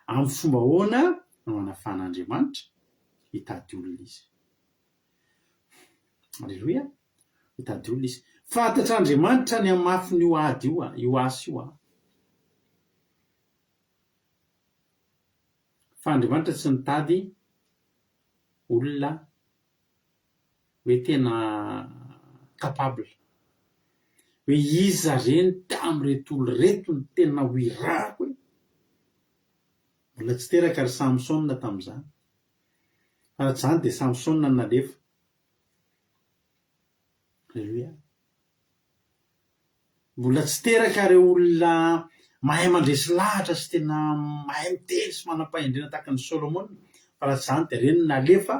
Amin'ny fomba ahoana no hanafahan'Andriamanitra? Hitady olona izy. Alleluia. Hitady olona izy. Fantatra Andriamanitra ny amafiny io ady io, io asa io. Fa Andriamanitra tsy nitady olona hoe tena capable. Hoe iza reny tamin'ireto olo reto ny tena ho irako. Mbola tsy teraka ry Samsona tamin'izany. Fa tsy zany dia Samsona no nalefa. Alleluia. Mbola tsy teraka ireo olona mahay mandresy lahatra sy tena mahay miteny sy manam-pahendrena tahaka ny Solomon. Fa raha tsy zany dia ireny nalefa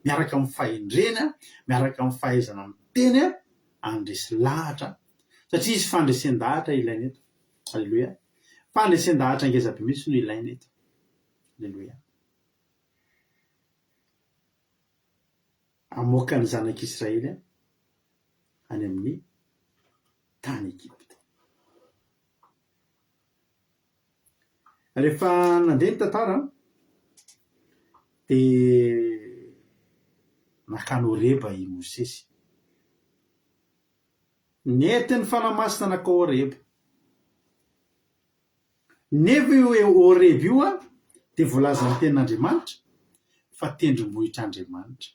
miaraka amin'ny fahendrena, miaraka amin'ny fahaizana miteny andresy lahatra. Satria izy fandresen-dahatra ilaina eto. Alleluia. Fandresen-dahatra ngeza be mihitsy no ilaina eto. Alleluia. Amoaka ny zanak'Israely any amin'ny tany Egypte. Rehefa nandeha ny tantara dia nakany Horeba i Mosesy. Nety ny fanamasina nakao Horeba. nefa io oreby io a dia voalaza ny tenin'Andriamanitra fa tendrombohitr'Andriamanitra.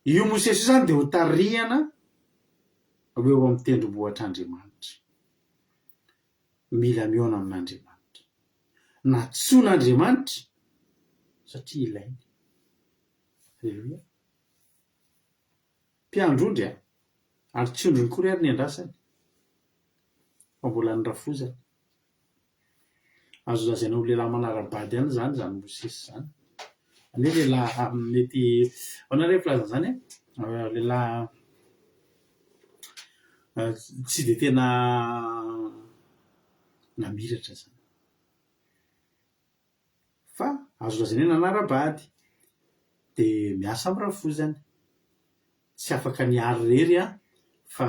Io Mosesy io zany dia ho tarihana eo amin'ny tendrombohitr'Andriamanitra. Mila mihaona amin'Andriamanitra, natsoan'Andriamanitra satria ilainy. Aleluia. Mpiandrondry ary tsy ondrony kory ary ny andrasany fa mbola ny rafozany. Azo lazaina ho lehilahy manara-bady ihany zany Mosesy zany. Any hoe lehilahy mety anareo filaza zany lehilahy tsy dia tena namiratra zany, fa azo lazaina hoe nanara-bady dia miasa amin'ny rafozany, tsy afaka niary rery fa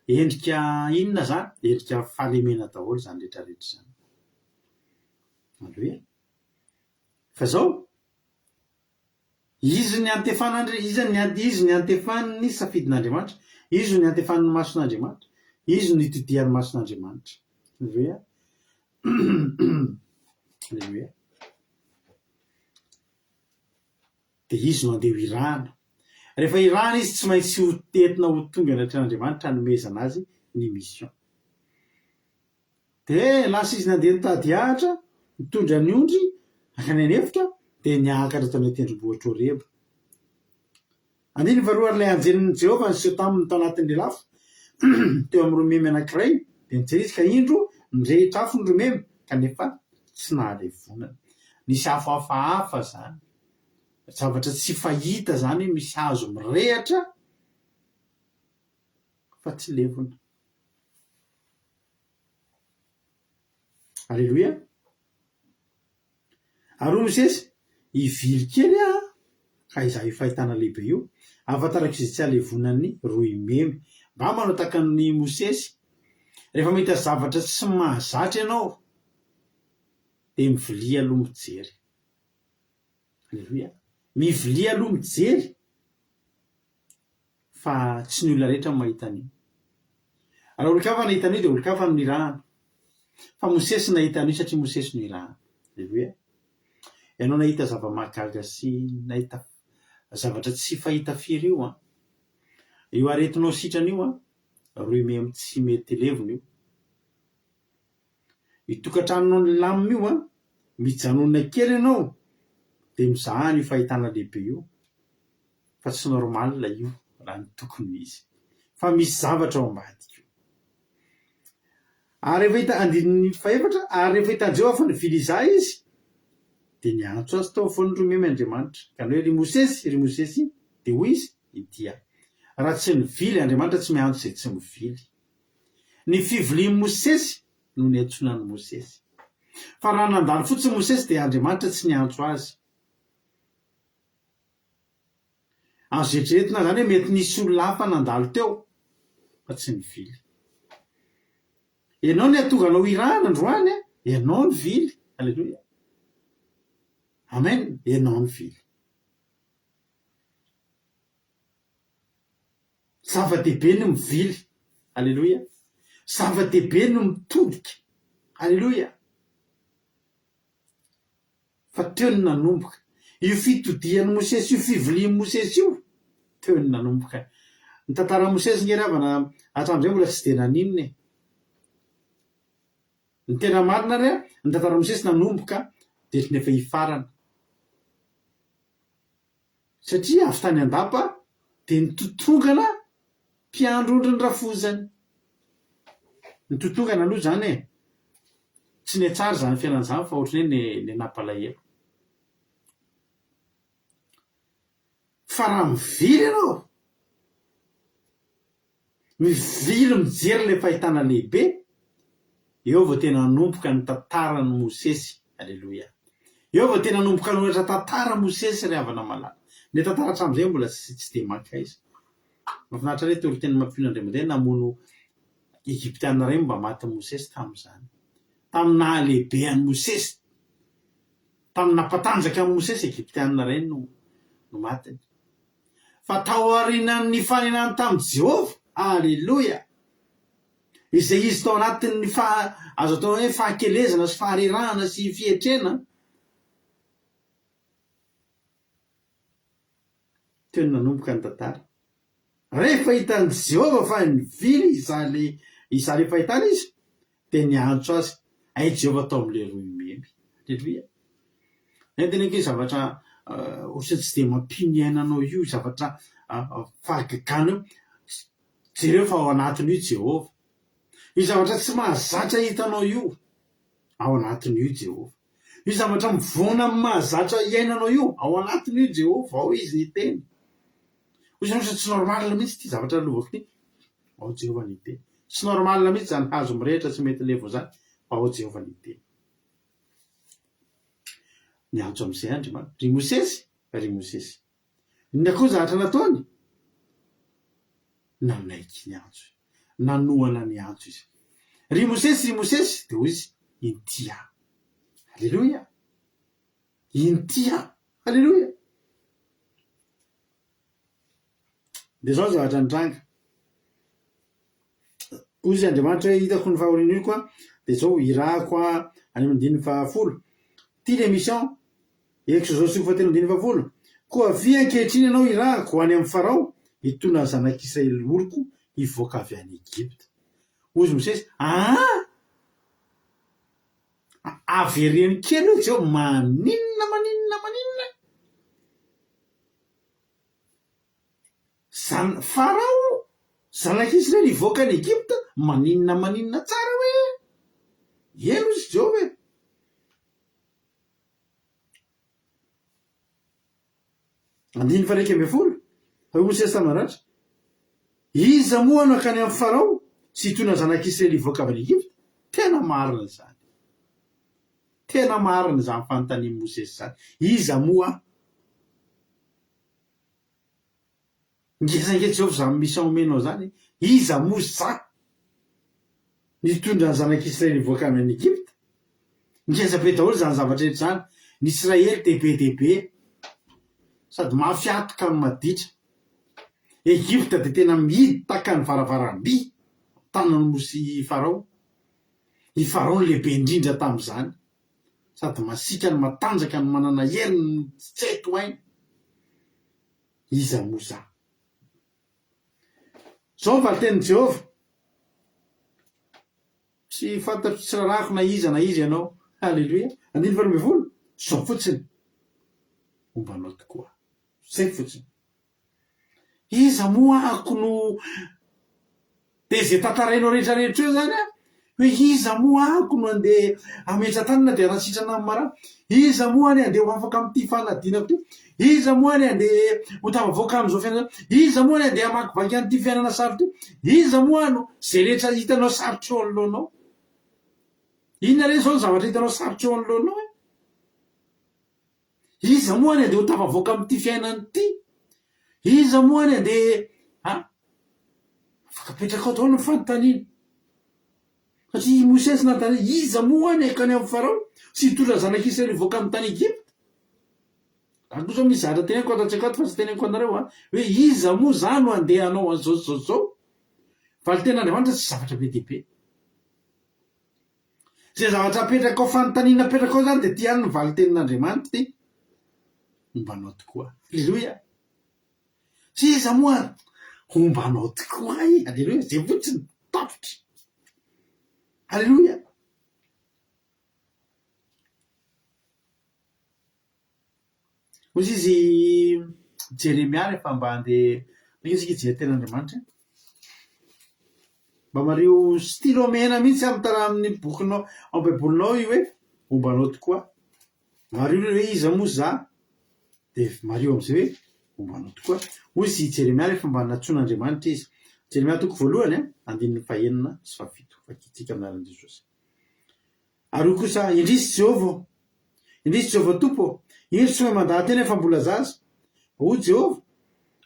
endrika inona zany, endrika fahalemena daholo zany rehetrarehetra zany. Aleluia. Fa zao izy ny antefan'ny safidin'Andriamanitra, izy ny antefan'ny mason'Andriamanitra, izy ny itidihan'ny mason'Andriamanitra. Aleluia. Aleluia. Dia izy no andeha ho irahana. Rehefa irahana izy tsy maintsy ho tetina ho tonga anatrehan'Andriamanitra hanomezana azy ny mission. Dia lasa izy nandeha nitady ahatra, mitondra ny ondry hankany anefitra dia niakatra tao amin'ny tendrombohitra Horeba. Andiny faharoa ilay anjelin'i Jehovah niseho taminy tao anatin'ilay lafo teo amin'ny romemy anankiray, dia nijery izy ka indro nirehitra afo ny romemy kanefa tsy nahalevonana. Nisy afo hafahafa zany, zavatra tsy fahita zany, misy hazo mirehatra fa tsy levona. Aleluia. Ary Mosesy ivily kely ka izaho io fahitana lehibe io ahafantarako izy tsy alevonan'ny roy memy. Mba manao tahaka ny Mosesy, rehefa mahita zavatra tsy mahazatra ianao dia mivilia aloha mijery. Aleluia. Mivilia aloha mijery fa tsy ny olona rehetra mahita an'io. Raha olon-kafa nahita an'io dia olon-kafa no nirahana, fa Mosesy nahita an'io satria Mosesy no irahana. Aleluia. Ianao nahita zava-mahagaga sy nahita zavatra tsy fahita firy io aretinao sitran'io roy memy tsy mety levona io. Itokantranonao ny lamina io mijanona kely ianao dia mizaha io fahitana lehibe io, fa tsy normal io raha ny tokony izy, fa misy zavatra ao ambadika io. Ary rehefa hita andininy faefatra, ary rehefa hitan'i Jehovah fa nivily izaha izy dia niantso azy tao foana roy memy Andriamanitra ka ny hoe ry Mosesy dia hoy izy idia. Raha tsy nivily Andriamanitra tsy miantso izay tsy mivily. Ny fivilian'i Mosesy no niantsonan'i Mosesy, fa raha nandalo fotsiny Mosesy dia Andriamanitra tsy niantso azy. Azo eritreretina zany hoe mety nisy olona hafa nandalo teo fa tsy nivily. Ianao ny atonganao irahana androany, ianao ny vily. Aleluia. Amen. Ianao ny vily. Zava-dehibe no mivily. Aleluia. Zava-dehibe no mitodika. Aleluia. Fa teo ny nanomboka io fitodihan'i Mosesy, io fivilian'i Mosesy io, teo ny nanomboka. Ny tantaran'i Mosesy ngery havana hatramin'izay mbola tsy dia naninona. Ny tena marina ary ny tantaran'i Mosesy nanomboka dia rehefa hifarana. Satria avy tany an-dapa dia nitotongana mpiandro ondry ny rafozany. Nitotongana aloha zany tsy ny tsara zany fiainan'izany fa ohatrany hoe ny nampalahelo. Fa raha mivily ianao, mivily mijery ilay fahitana lehibe, eo vao tena nanomboka ny tantaran'i Mosesy. Aleluia. Eo vao tena nanomboka noratra tantara Mosesy ry havana malala. Ny tantara hatramin'izay mbola tsy dia mankaiza. Mahafinaritra hoe teo teny mampiona Andriamanitra namono Egyptianina iray mba maty Mosesy tamin'izany. Tamin'ny nahalehibean'i Mosesy, tamin'ny nampatanjaka amin'ny Mosesy Egyptianina iray no matiny. Fa tao aorianan'ny faninany tamin'i Jehovah. Aleluia. izay izy tao anatin'ny azo atao hoe fahakelezana sy faharirahana sy fietrena teo ny nanomboka ny tantara rehefa hitany Jehova fa nivily izale fahitana izy dia niantso azy ay Jehova tao am'le roy memy. Aleluia. Tena hoe zavatra ohatra tsy dia mampiniainanao io zavatra fahagagana io jereo fa ao anatiny io Jehova. Io zavatra tsy mahazatra hitanao io ao anatiny io Jehova. Io zavatra mivona amin'ny mahazatra iainanao io ao anatiny io Jehova ao izy ny teny. Ohatrany tsy normalina mihitsy ty zavatra lovako ty ao Jehova ny teny. Tsy normalina mihitsy zany hazo mirehitra tsy mety levo zany fa ao Jehova ny teny. Niantso am'izay Andriamanitra ry Mosesy inona koa zavatra nataony nanaiky ny antso nanoana ny antso izy ry Mosesy dia hoy izy intia. Alleluia. Intia. Alleluia. dia zao zavatra nitranga hoy izy Andriamanitra hoe hitako ny fahoriana io koa dia zao irahako any amin'ny 10 ty le mission Exode 10 koa avy ankehitriny ianao irahako any amin'ny Farao hitona ny zanak'Israely oroko hivoaka avy any Egypte. Hoy Mosesy avereny kely io zao maninona Farao zanak'Israely hivoaka any Egypte maninona tsara hoe eno izy zao hoe andiny fa 1 fa Mosesy tamaratra iza moa no akany amin'ny Farao sy hitona zanak'Israely hivoaka avy any Egypte. Tena marina zany fanontaniany Mosesy zany. Iza moa ngesangetra Jehova zany mission omenao zany iza moa za nitondra ny zanak'Israely hivoaka avy any Egypte. Ngeza be daholo zany zavatra rehetra zany. Ny Israely dehibe sady mafiatoka ny maditra. Egypte dia tena mihidy taka ny varavaram-by tanany mosy Farao. I Farao ny lehibe indrindra tamin'izany sady masika ny matanjaka ny manana hery ny tseto ainy. Iza moa za zao fa teny Jehova tsy fantatro tsy rarako na iza ianao. Halleluia. 12 zao fotsiny ombanao tokoa zay fotsiny. Iza moa ako no dia zay tantarainao rehetrarehetra eo zany hoe iza moa ako no andeha ametra-tanana dia anasitrana amin'ny mara. Iza moa ny andeha ho afaka amin'ity fanadinako ty. Iza moa ny andeha ho tavavoaka amin'izao fiainana. Iza moa ny andeha hamakivaky an'ity fiainana sarotra ty. Iza moa no zay rehetra hitanao sarotra eo anoloanao. Inona re zao ny zavatra hitanao sarotra eo anoloanao e? Iza moa ny andeha ho tavavoaka amin'ity fiainana ty. Iza moa ny andeha afaka petraka ao daholo ny fanontaniana. Satria Mosesy nanontany iza moa ny akany amin'ny Farao sy hitondra zanak'Israely hivoaka amin'ny tany Egypte. Raha koa zao misy zavatra teneniko ataontsikato fa tsy teneniko anareo hoe iza moa za no andeha anao an'izao. Fa ny ten'Andriamanitra tsy zavatra be dehibe. Zay zavatra apetraka ao fanontaniana apetraka ao zany dia ty ihany ny vali tenin'Andriamanitra ty ombanao tokoa. Alleluia. Tsy iza moa ombanao tokoa. Alleluia. Zay fotsiny tapitra. Alleluia. Hozy izy Jeremia rehefa mba andeha isika ijery ten'Andriamanitra mba mario stylo mena mihitsy amintara amin'ny bokinao amin'ny baibolinao io hoe ombanao tokoa. Mario hoe iza moa za dia mario am'izay hoe ombanao tokoa. Hoy izy Jeremia rehefa mba natsoin'Andriamanitra izy. Jeremia 1 andininy 4 sy 7 fakitsika aminaran'i Jesosy. Ary kosa indrisy Jehova Tompo indrisy hoe mandahateny fa mbola zaza. Hoy Jehova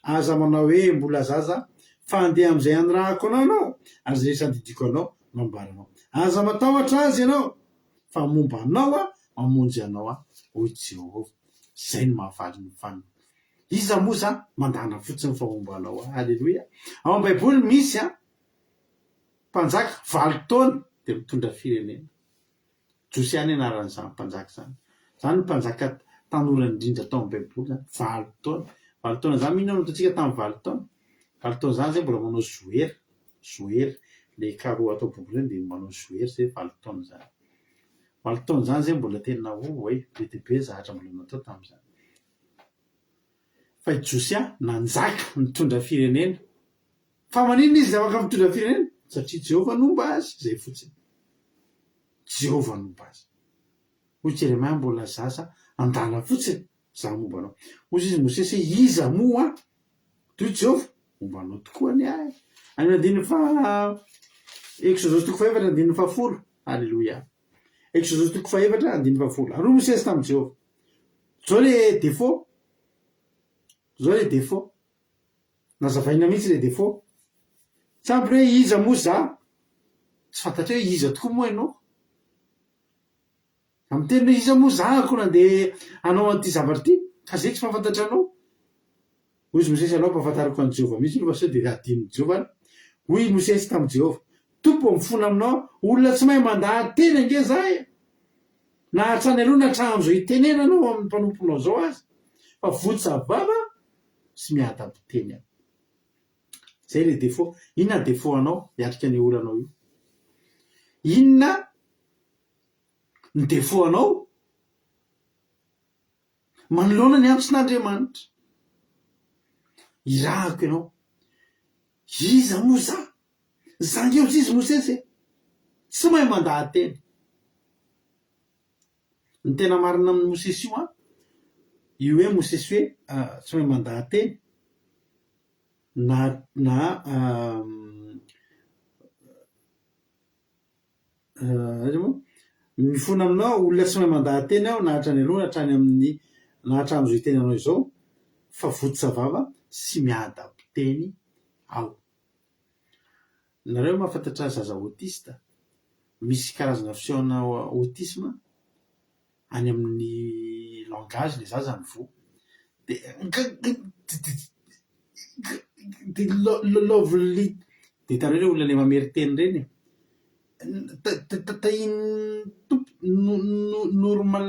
aza manao hoe mbola zaza fa andeha amin'izay anirahako anao ary zay sandidiko anao mambaranao. Aza matahotra azy ianao fa momba anao mamonjy anao hoy Jehova. Zay ny mahafaly ny faniny. Iza moa za mandana fotsiny fa momba anao. Halleluia. Ao amin'ny baiboly misy mpanjaka 20 taona dia mitondra firenena. Josiany anaran'izany mpanjaka zany. Zany mpanjaka tanora indrindra tao amin'ny baiboly zany 20 taona. 20 taona zany mihinana ataontsika tamin'ny 20 taona. 20 taona zany zay mbola manao zoery. Le karo atao baiboly dia manao zoery zay 20 taona zany. 20 taona zany zay mbola tena be dia be zahatra mbola natao tamin'izany. Fa i Josia nanjaka mitondra firenena. Fa maninona izy afaka mitondra firenena? Satria Jehovah nomba azy zay fotsiny. Jehovah nomba azy. Hoy Jeremia mbola zaza andala fotsiny za momba anao. Hoy izy Mosesy iza moa toy Jehovah momba anao tokoa ny ahy. Any andininy fa Exodus 4:10. Alléluia. Exodus 4:10. Ary Mosesy tamin'ny Jehovah. Zao le défaut. Nazavaina mihitsy le défaut. Sampy hoe iza moa za? Tsy fantatra hoe iza tokoa moa ianao. Amin'ny teny hoe iza moa za ako nandeha hanao an'ity zavatra ity ka zay tsy fantatra anao. Hoy izy Mosesy anao mpahafantarako an'i Jehovah mihitsy aloha sao dia adin'i Jehovah. Hoy Mosesy tamin'i Jehovah, tompo mifona aminao, olona tsy mahay mandahateny ange zahay. Na hatrany aloha na hatramin'izao itenenanao amin'ny mpanomponao zao azy. Fa votsavava sy miadam-piteny. Zay le défaut. Inona défaut anao hiatrika ny olanao io? Inona ny défaut anao? Manoloana ny antsin'Andriamanitra. Irahako ianao. Iza moa za? Zangeo tsy izy Mosesy. Tsy mahay mandahateny. Ny tena marina amin'ny Mosesy io io hoe Mosesy hoe tsy mahay mandahateny na mifona aminao olona tsy mahay mandahateny aho na hatrany aloha na hatramin'izao itenanao izao fa votsavava sy miadam-piteny aho. Nareo mahafantatra zaza autiste? Misy karazana fisehoana autisme any amin'ny langage le zaza ny vo. Lovely dia hitanareo le olona le mamery teny reny. Normal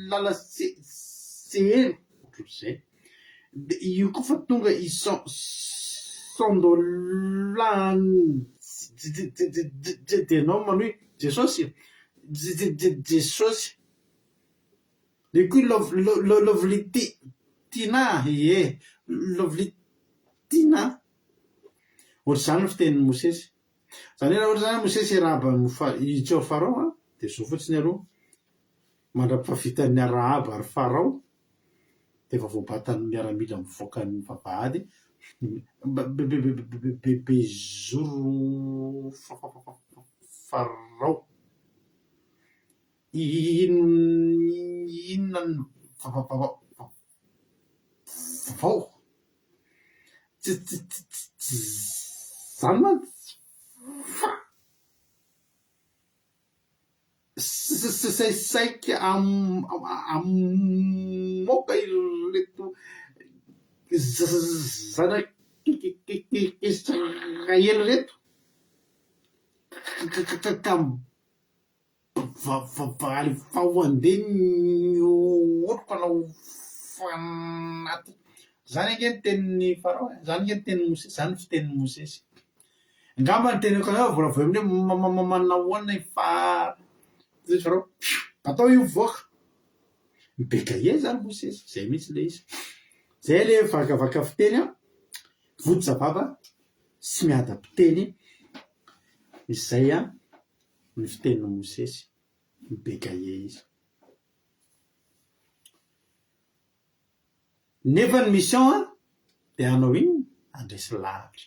lala sehely ohatr'izay. Io koa fa tonga isondolany jenao manohy Jesosy. Le koa lovely tina lovely tina. Ohatr'izany ny fitenin'ny Mosesy. Zany hoe raha ohatra zany Mosesy arahaba itseo Farao dia zao fotsiny aloha mandra-pahavitan'ny arahaba ary Farao dia efa voabatany miaramila mivoaka ny vavahady bebe zoro Farao. Inona ny vavao? Zany ma saika amoka ireto zanak'Israely reto ka vavaly fahoandeny oroko anao fanaty. Zany ange ny tenin'ny Farao. Zany ange ny tenin'ny Mosesy. Zany ny fitenin'ny Mosesy. Angamba ny teniko anao vola voe amin'ny manahoana fa Farao atao io voaka. Mibekaie zany Mosesy. Zay mihitsy le izy. Zay le vakavaka fiteny votsavava sy miadam-piteny. Izay ny fitenin'ny Mosesy. Mibekaie izy. Nefa ny mission dia hanao iny andresy lahatra.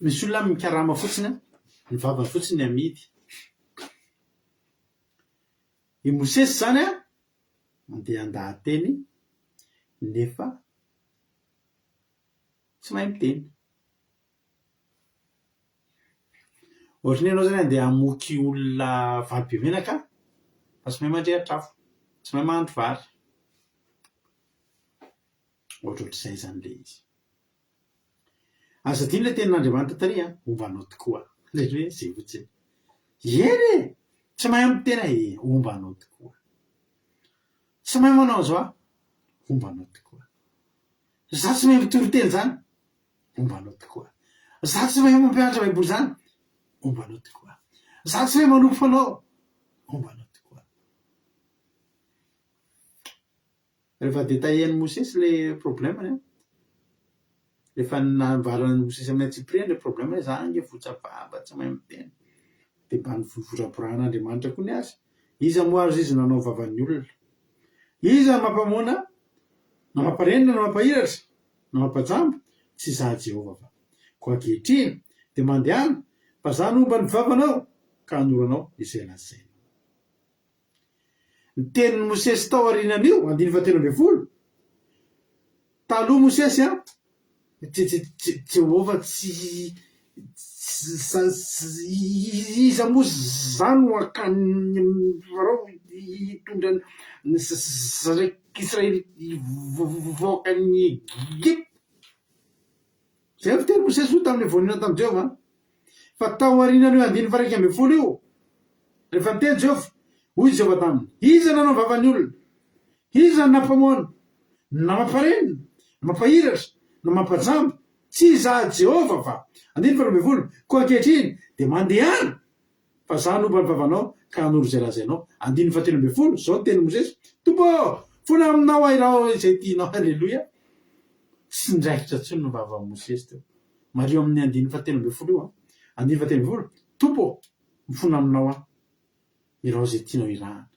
Misy olona mikarama fotsiny ny vavany fotsiny amidy. I Mosesy zany mandeha andahateny nefa tsy mahay miteny. Ohatrany ianao zany andeha hamoky olona valo be menaka fa tsy mahay mandrehatra afo, tsy mahay mahandro vary. Ohatr'izay zany le izy. aza tiany le tenin'Andriamanitra tary ombanao tokoa letra hoe zay fotsiny ere tsy mahay amin'ny tena ombanao tokoa tsy mahay manao zao ombanao tokoa za tsy mahay mitoro teny zany ombanao tokoa za tsy mahay mampianatra baiboly zany ombanao tokoa za tsy mahay manofo anao ombanao tokoa rehefa détailleny Mosesy le problemany rehefa nambarany Mosesy amin'ny Tsipireny le problème za nge votsapamba tsy mahay miteny de mba nivoraborahan'Andriamanitra koa ny azy iza moa azy izy nanao vavan'ny olona iza mampamoana na mamparenina na mampahiratra na mampajamba tsy za Jehova fa ko ankehitriny de mandehana fa za no omba ny vavanao ka hanoranao izay lazaina ny tenin'ny Mosesy tao aorianan'io 19 taloha Mosesy Jehova tsy iza moa zany ho akany farao hitondra Israely voakany Egypte zay fiteny Mosesy io tamin'ny vonina tamin'i Jehova fa tao aorianan'io 19 io rehefa miteny Jehova hoy Jehova taminy iza nanao vavan'ny olona iza nampamoana na mamparenina na mampahiratra na mampajamba tsy za Jehova fa 19 ko ankehitriny de mandehana fa za nomba ny vavanao ka hanoro zay lazainao 19 zao teny Mosesy tompo fona aminao airao izay tianao alleloia tsy ndraikitra tsony ny vavan'ny Mosesy teo mario amin'ny 19 io 19 tompo mifona aminao irao zay tianao irahana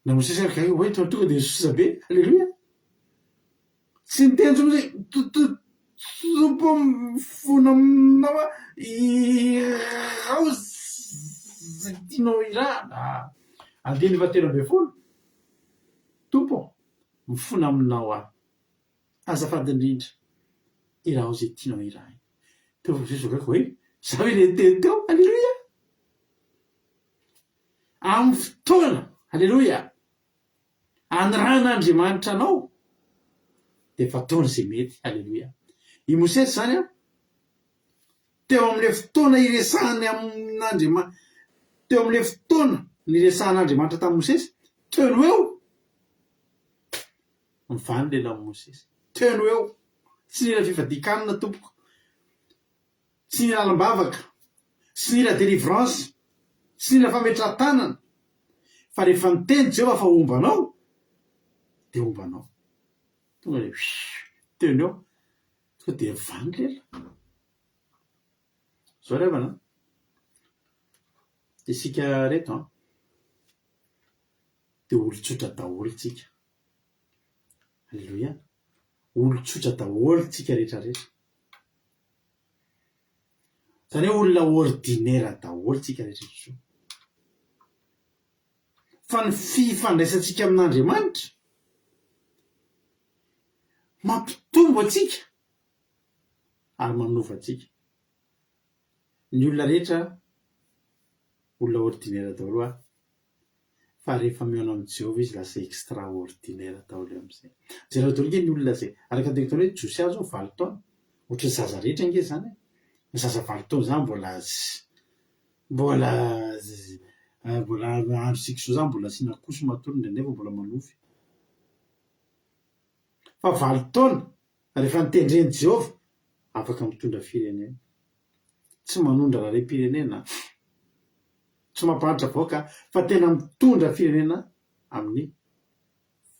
na Mosesy araka hoe tonga de Jesosa be alleloia tsy nitenjo zay tompo mifona aminao irao zay tianao irahana 19 tompo mifona aminao azafady indrindra irao zay tianao irahana teo Jesosa kako hoe za hoe le teny teo alleloia amin'ny fotoana alleloia aniran'Andriamanitra anao de fataony zay mety alleloia i Mosesy zany teo am'le fotoana iresahany amin'Andriamanitra teo am'le fotoana niresahan'Andriamanitra tamin'ny Mosesy teo eo mivany lela Mosesy teo eo tsy nila fifadikanana tompoko tsy nila lalam-bavaka tsy nila délivrance tsy nila fametratanana fa rehefa miteny Jehova fa ombanao de ombanao tonga le teo eo tonga de mivany lela zao revana de sika reto de olotsotra daholo tsika alleloia olotsotra daholo tsika rehetrarehetra zany hoe olona ordinaire daholo tsika rehetrarehetra fa ny fifandraisantsika amin'Andriamanitra mampitombo atsika ary manova atsika ny olona rehetra olona ordinaire daholo fa rehefa mihaona amin'ny Jehova izy lasa extraordinaire daholo am'izay zay raha daholo nge ny olona zay araka tekitony hoe Josia zao 20 taona ohatra ny zaza rehetra nge zany ny zaza 20 taona zany mbola andro sikso zany mbola sina koso matolony nefa mbola manofy fa 20 taona rehefa nitendreny Jehova afaka mitondra firenena tsy manondra raharem-pirenena tsy mampanatra vaoaka fa tena mitondra firenena amin'ny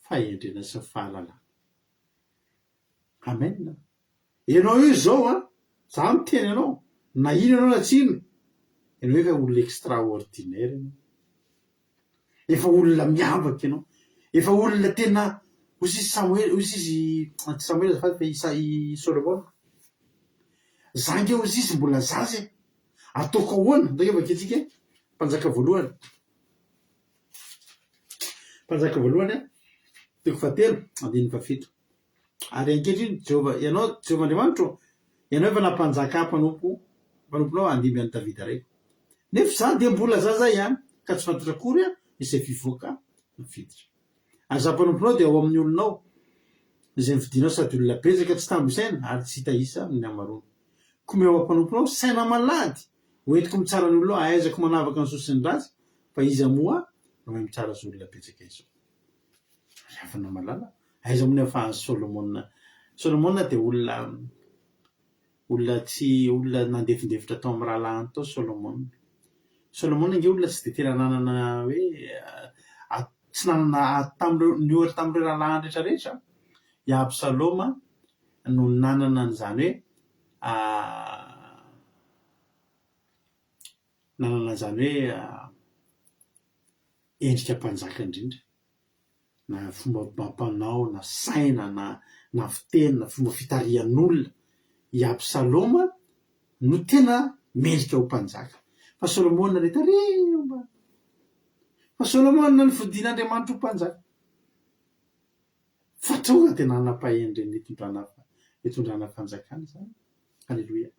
fahendrena sy fahalalana amen ianao io zao za miteny anao na ino anao na tsino ianao efa olona extraordinaire efa olona miavaka ianao efa olona tena hoy sisy Samuel azafady fa i Solomon za nge hoy sisy mbola zaza ataoko ahoana ndreka vaketsika mpanjaka voalohany teko 7 ary ankehitriny Jehova ianao Jehova Andriamanitra ianao efa nampanjaka mpanomponao andimy an'i Davida reko nefa za de mbola zaza ihany ka tsy fantatra akory izay fivoaka nifiditra ary za mpanomponao de ao amin'ny olonao izay nividinao sady olona betsaka tsy tambo isaina ary tsy hita isa amin'ny amarony koa eo am-panomponao saina malady hoentiko mitsara ny olona aizako manavaka ny sosiny ratsy fa izy amoa no mahay mitsara azy olona betsaka izao reafana malala aiza moa ny afahan'ny Solomona dia olona tsy olona nandefindefitra tao amin'ny rahalahiny tao Solomona nge olona tsy dia tena nanana hoe tsy nanana ny ohatra tamin'ireo rahalahiny rehetrarehetra i Absaloma no nanana an'izany hoe endrika mpanjaka indrindra na fomba mampanao na saina na fiteny na fomba fitarian'olona i Absaloma no tena mendrika ho mpanjaka fa Solomona rehetareo fa Solomona ny fodian'Andriamanitra ho mpanjaka fa tonga tena nanapa-endriny hitondrana fanjakana zany. Halleloia.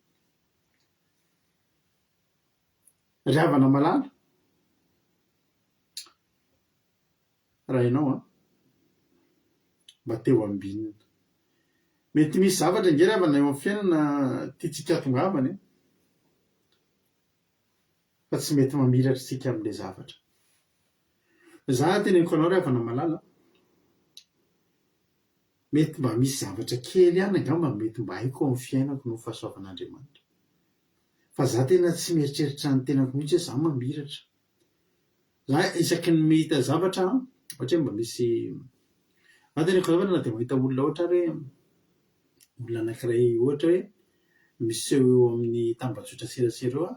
Ry havana malala raha ianao mba teo ambinina mety misy zavatra nge havana eo amin'ny fiainana tiatsika tongavany fa tsy mety mamiratra tsika amin'ilay zavatra. Za teneniko anao ry havana malala mety mba misy zavatra kely ihany angamba mety mba haiko amin'ny fiainako no fahasoavan'Andriamanitra fa za tena tsy mieritreritra ny tenako mihitsy hoe za mamiratra za isaky ny mihita zavatra ohatra hoe mba misy teneniko zavatra na dia mahita olona ohatra hoe olona anankiray ohatra hoe misy eo amin'ny tambajotra serasera eo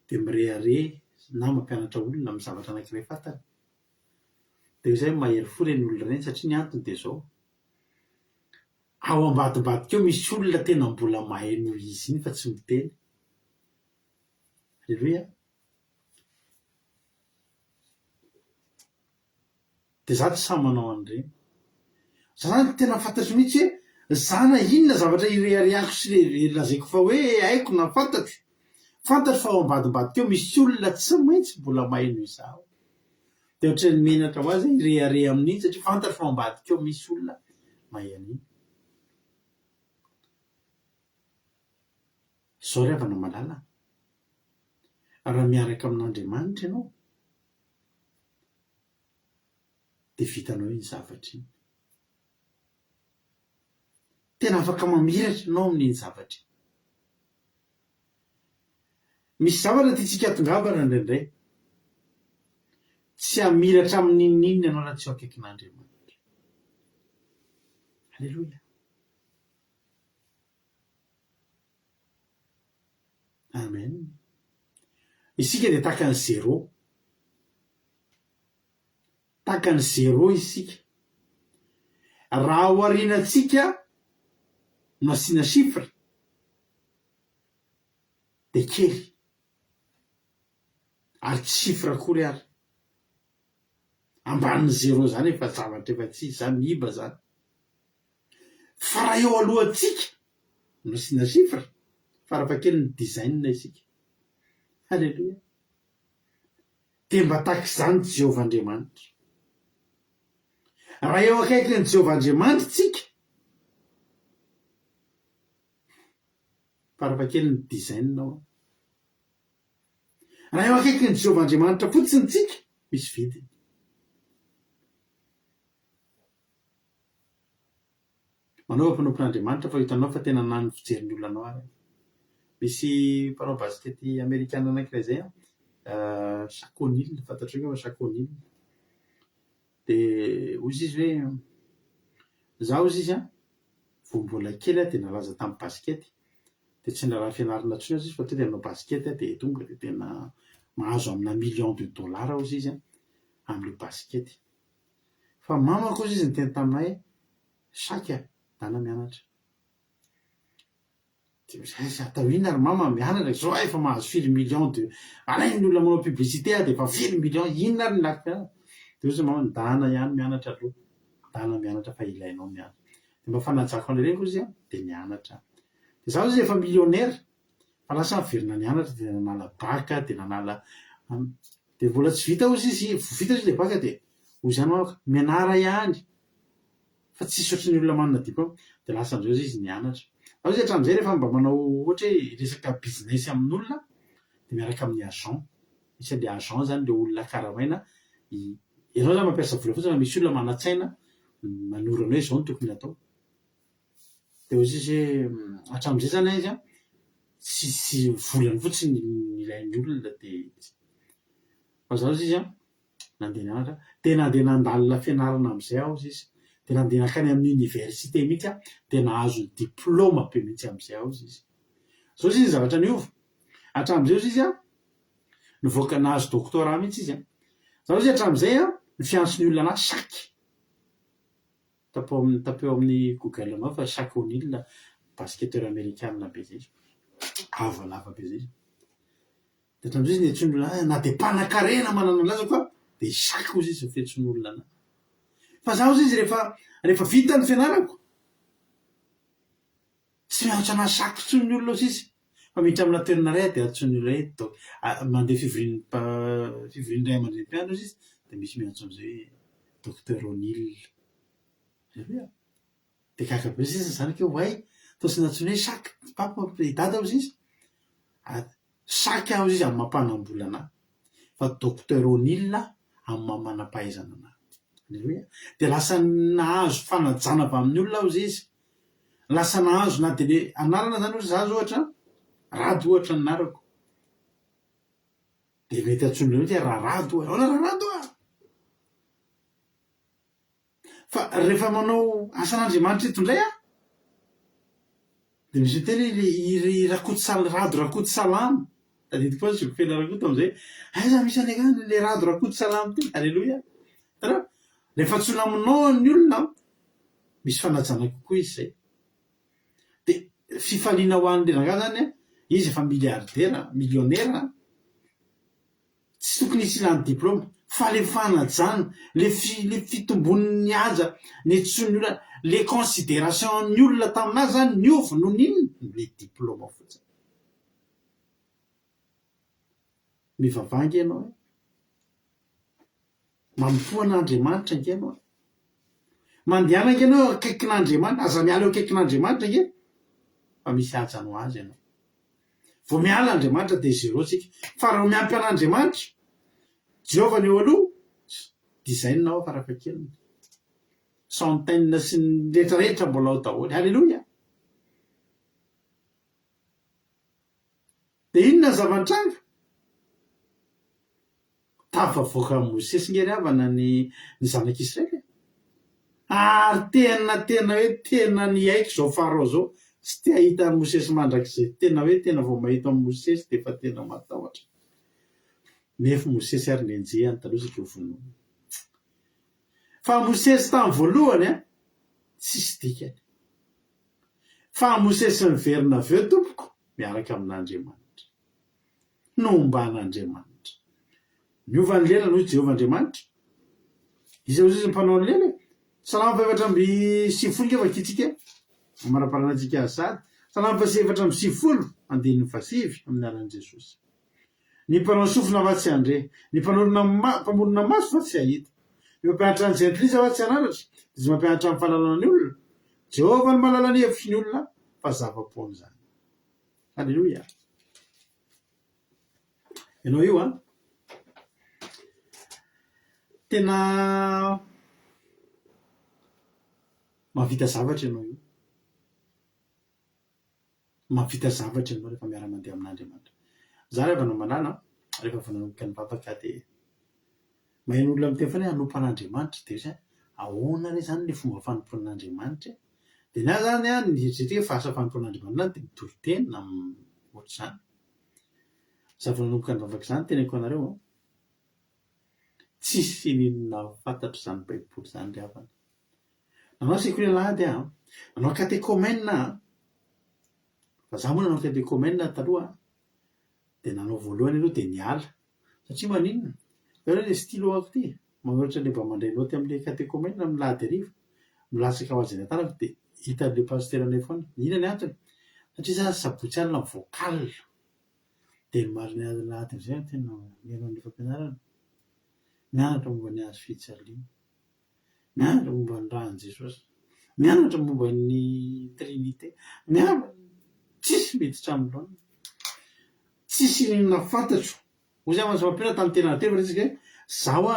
dia mirehare na mampianatra olona amin'ny zavatra anankiray fantany dia izay mahery fo ireny olona ireny satria ny antony dia izao ao ambadibadika eo misy olona tena mbola mahay noho izy iny fa tsy miteny. Halleloia. dia za tsy samy manao an'ireny za zany tena fantatro mihitsy hoe za na inona zavatra ireharehako sy lazaiko fa hoe haiko na fantatro fa ao ambadibadika eo misy olona tsy maintsy mbola mahay noho izaho dia ohatra ny menatra ho azy irehareha amin'iny satria fantatro fa ao ambadika eo misy olona mahay an'iny. Zao ry havana malala raha miaraka amin'Andriamanitra ianao dia vitanao iny zavatra iny tena afaka mamiratra ianao amin'iny zavatra iny. Misy zavatra tiatsika tongavana indraindray tsy hamiratra amin'inon'inona ianao raha tsy eo akaikin'Andriamanitra. Halleloia. Amen. Isika dia tahaka ny zéro isika raha ho arianantsika no asiana chiffre dia kely ary tsy chiffre akory ary ambanin'ny zéro zany efa zavatra efa tsy zany miba zany fa raha eo alohantsika no asiana chiffre farafahakeliny ny design isika. Halleloia. dia mba tahaka izany Jehovah Andriamanitra raha eo akaiky ny Jehovah Andriamanitra tsika farafahakeliny ny designnao raha eo akaiky ny Jehovah Andriamanitra fotsiny tsika misy vidiny. Manao mpanompon'Andriamanitra fa hitanao fa tena nany fijerin'ny olona anao ary misy mpanao baskety amerikana anankiray zay Shaquille fantatreo fa Shaquille dia ozy izy hoe za ozy izy vao mbola kely dia nalaza tamin'ny baskety dia tsy niraha fianarana intsony izy fa tonga dia nanao baskety dia tonga dia tena mahazo amina $1,000,000 ozy izy amin'ilay baskety fa mamako ozy izy ny teny taminay saky dana mianatra atao ina ary mama mianatra zao efa mahazo $1,000,000 alainy olona manao publicité dia efa $1,000,000 inona ary nilako mianatra dia ozy mama dana ihany mianatra aloha dana mianatra fa ilainao mianatra dia mba fanajako an'ireny ozy dia mianatra dia za ozy efa millionnaire fa lasa miverina nianatra dia nanala baka dia nanala dia mbola tsy vita ozy izy vita izy le baka dia ozy ihany manako mianara ihany fa tsy sotry ny olona manana diplôma dia lasa amin'izao izy nianatra ao izy hatramin'izay rehefa mba manao ohatra hoe resaka business amin'olona de miaraka amin'ny agent misy le agent zany le olona karamaina ianao zany mampiasa vola fotsiny misy olona manatsaina manorana hoe zao no tokony atao de ozy izy hoe hatramin'izay zany izy a tsy volany fotsiny ilain'ny olona de fa zao izy a nandeha nianatra de nandeha nandalina fianarana am'izay aho izy de nandeha nakany amin'ny université mihitsy a de nahazo diplôma be mihitsy am'izay aho izy zao izy ny zavatra niova hatramin'izay izy a nivoaka nahazo doctorat mihitsy izy a zao izy hatramin'izay a ny fiantson'ny olona anahy Shaq tapeo amin'ny Google anao fa Shaq O'Neal basketteur américain be zay ava lava be zay de hatramin'izay izy niantson'ny olona na de mpanan-karena manana anazy koa de Shaq ozy izy fiantson'ny olona anahy fa zaho izy rehefa vita ny fianarako tsy miantso anazy Shaq tsony olona ozy izy fa miditra amina toerana ray de antson'ny olona hoe mandeha fivoriany ray aman-dreny izy de misy miantso am'izay hoe docteur O'Neal de gaga be izy zany ke way toa tsy nantsony hoe Shaq papa dada ozy izy Shaq aho izy amin'ny mampanam-bola anahy fa docteur O'Neal amin'ny mamanam-pahaizana anahy alleloia de lasa nahazo fanajana avy amin'ny olona aho izy izy lasa nahazo na de le anarana zany ozy zazo ohatra rado ohatra nanarako de mety antsony hoe raharado ahoana raharado fa rehefa manao asan'Andriamanitra eto indray de misy teny le rado rakoto salamy tadidiko azy fela rakoto am'izay aiza misy anekany le rado rakoto salamy ty alleloia tara rehefa tsona aminao ny olona misy fanajana kokoa izy zay de fifaliana ho an'le rangahy zany izy efa milliardaire millionnaire tsy tokony isy ilany diplôma fa le fanajana le fitombon'ny haja ny etson'ny olona le considération ny olona taminazy zany niova no ninona le diplôma fotsiny mivavangy ianao mampoan'Andriamanitra ange ianao mandehana ange ianao akaikin'Andriamanitra aza miala eo akaikin'Andriamanitra ange fa misy haja no azy ianao vao miala Andriamanitra de zéro tsika fa raha miampy an'Andriamanitra Jehovah ny eo aloha dizaine ao farafahakeliny centaine sy ny rehetrarehetra mbola ao daholy alleloia de inona zava-nitranga tafavoaka Mosesy ngery havana ny zanak'Israely ary tena hoe tena ny aiko zao farao zao tsy te ahita ny Mosesy mandrakizay tena hoe tena vao mahita amin'ny Mosesy de fa tena matahotra nefa Mosesy ary nenjehany taloha satria vonoina fa Mosesy tamin'ny voalohany tsisy dikany fa Mosesy miverina aveo tompoko miaraka amin'Andriamanitra nomban'Andriamanitra niovany lela noho Jehovah Andriamanitra izy ozy izy mpanao ny lela salama faefatra amby sivifolo ngefa kitsika amaraparanantsika azady salama faefatra amby sivifolo andininy fasivy amin'ny aran'i Jesosy ny mpanao sofina fa tsy andre ny mpamorona maso fa tsy ahita ny mampianatra ny jentilisa fa tsy ananatra izy mampianatra amin'ny fahalalana ny olona Jehovah ny mahalala ny hevitry ny olona fa zava-poany zany alleloia ianao io tena mahavita zavatra ianao io mahavita zavatra ianao rehefa miara-mandeha amin'Andriamanitra za rehefa no manana rehefa vananomboka ny vavaka de maheno olona miteny foana hoe hanompan'Andriamanitra de hoe ahoana re zany le fomba fanompon'Andriamanitra de na zany nieritreretika fa asa fanompon'Andriamanitra de mitolotena ohatr'izany za vao nanomboka ny vavaka zany teneniko anareo tsisy ninona fantatro zany baiboly zany ry havana nanao sekoly alahady nanao catéchomène fa za moa nanao catéchomène taloha de nanao voalohany aloha de niala satria maninona eo le stylo ako ty manoratra le mba mandray noty am'le catéchomène milahady ariva milatsaka ho azy atarako de hita le pasteur anay foana ina ny antony satria za sabotsy alina vocal de mariny alahady am'izay tena mianao ny fampianarana mianatra momba ny hazo fijaliana mianatra momba ny rahan'i Jesosy mianatra momba ny trinité tsisy miditra aminy tsisy inona fantatro ozy amazy mampina tamin'ny tena telo resaka zaho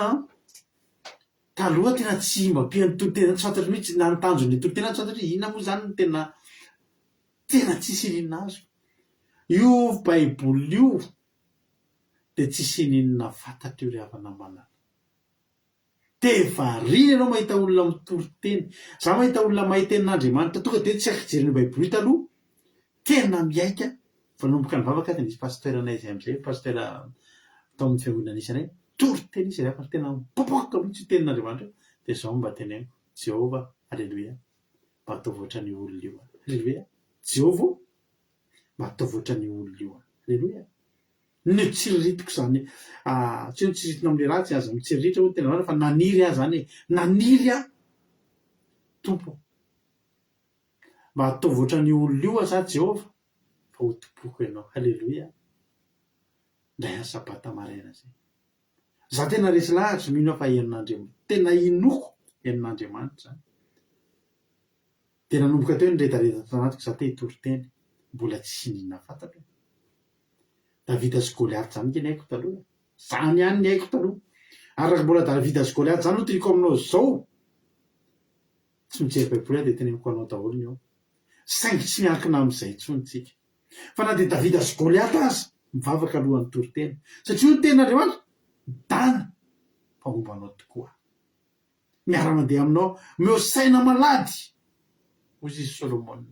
taloha tena tsy mampiany torotena tsy fantatro mihitsy na nitanjony torotena tsy fantatro inona moa zany ny tena tsisy ininona azo io baiboly io de tsisy ininona fantatro io rehefa namanana de variny ianao mahita olona mitoriteny za mahita olona mahiten'Andriamanitra tonga de tsy akijery ny baiboly taloha tena miaika vanomboka ny vavaka de nisy pasteranay zay am'izay pastera tao amin'ny fiangonana isanay toriteny izy rehefa tena mipopoka mihitsy tenin'Andriamanitra de zao mba teneniko Jehova alleluia mba atao voatra ny olona io alleluia Jehova mba atao voatra ny olona io alleluia ny tsiriritiko zany tsy ny tsiriritina am'le ratsy aza mitsiritra ho tena fa naniry ahy zany naniry ahy tompo mba atao voatra ny olona io za Jehova fa ho tompoko ianao alleluia ndray any sabata maraina zay za tena resy lahatra mino fa henon'Andriamanitra tena inoko henon'Andriamanitra zany de nanomboka teo nyretareta tanatiko za te hitoriteny mbola tsy inona fantatro Davida sy Goliath zany ny haiko taloha zany ihany ny haiko taloha araka mbola Davida sy Goliath zany no tiako aminao zao tsy mijery baiboly de teneniko anao daholo ny ao saingy tsy miankina am'izay intsony tsika fa na de Davida sy Goliath aza mivavaka alohan'ny toritena satria io ny tenin'Andriamanitra dana fa mombanao tokoa miara-mandeha aminao meo saina malady ozy izy Solomon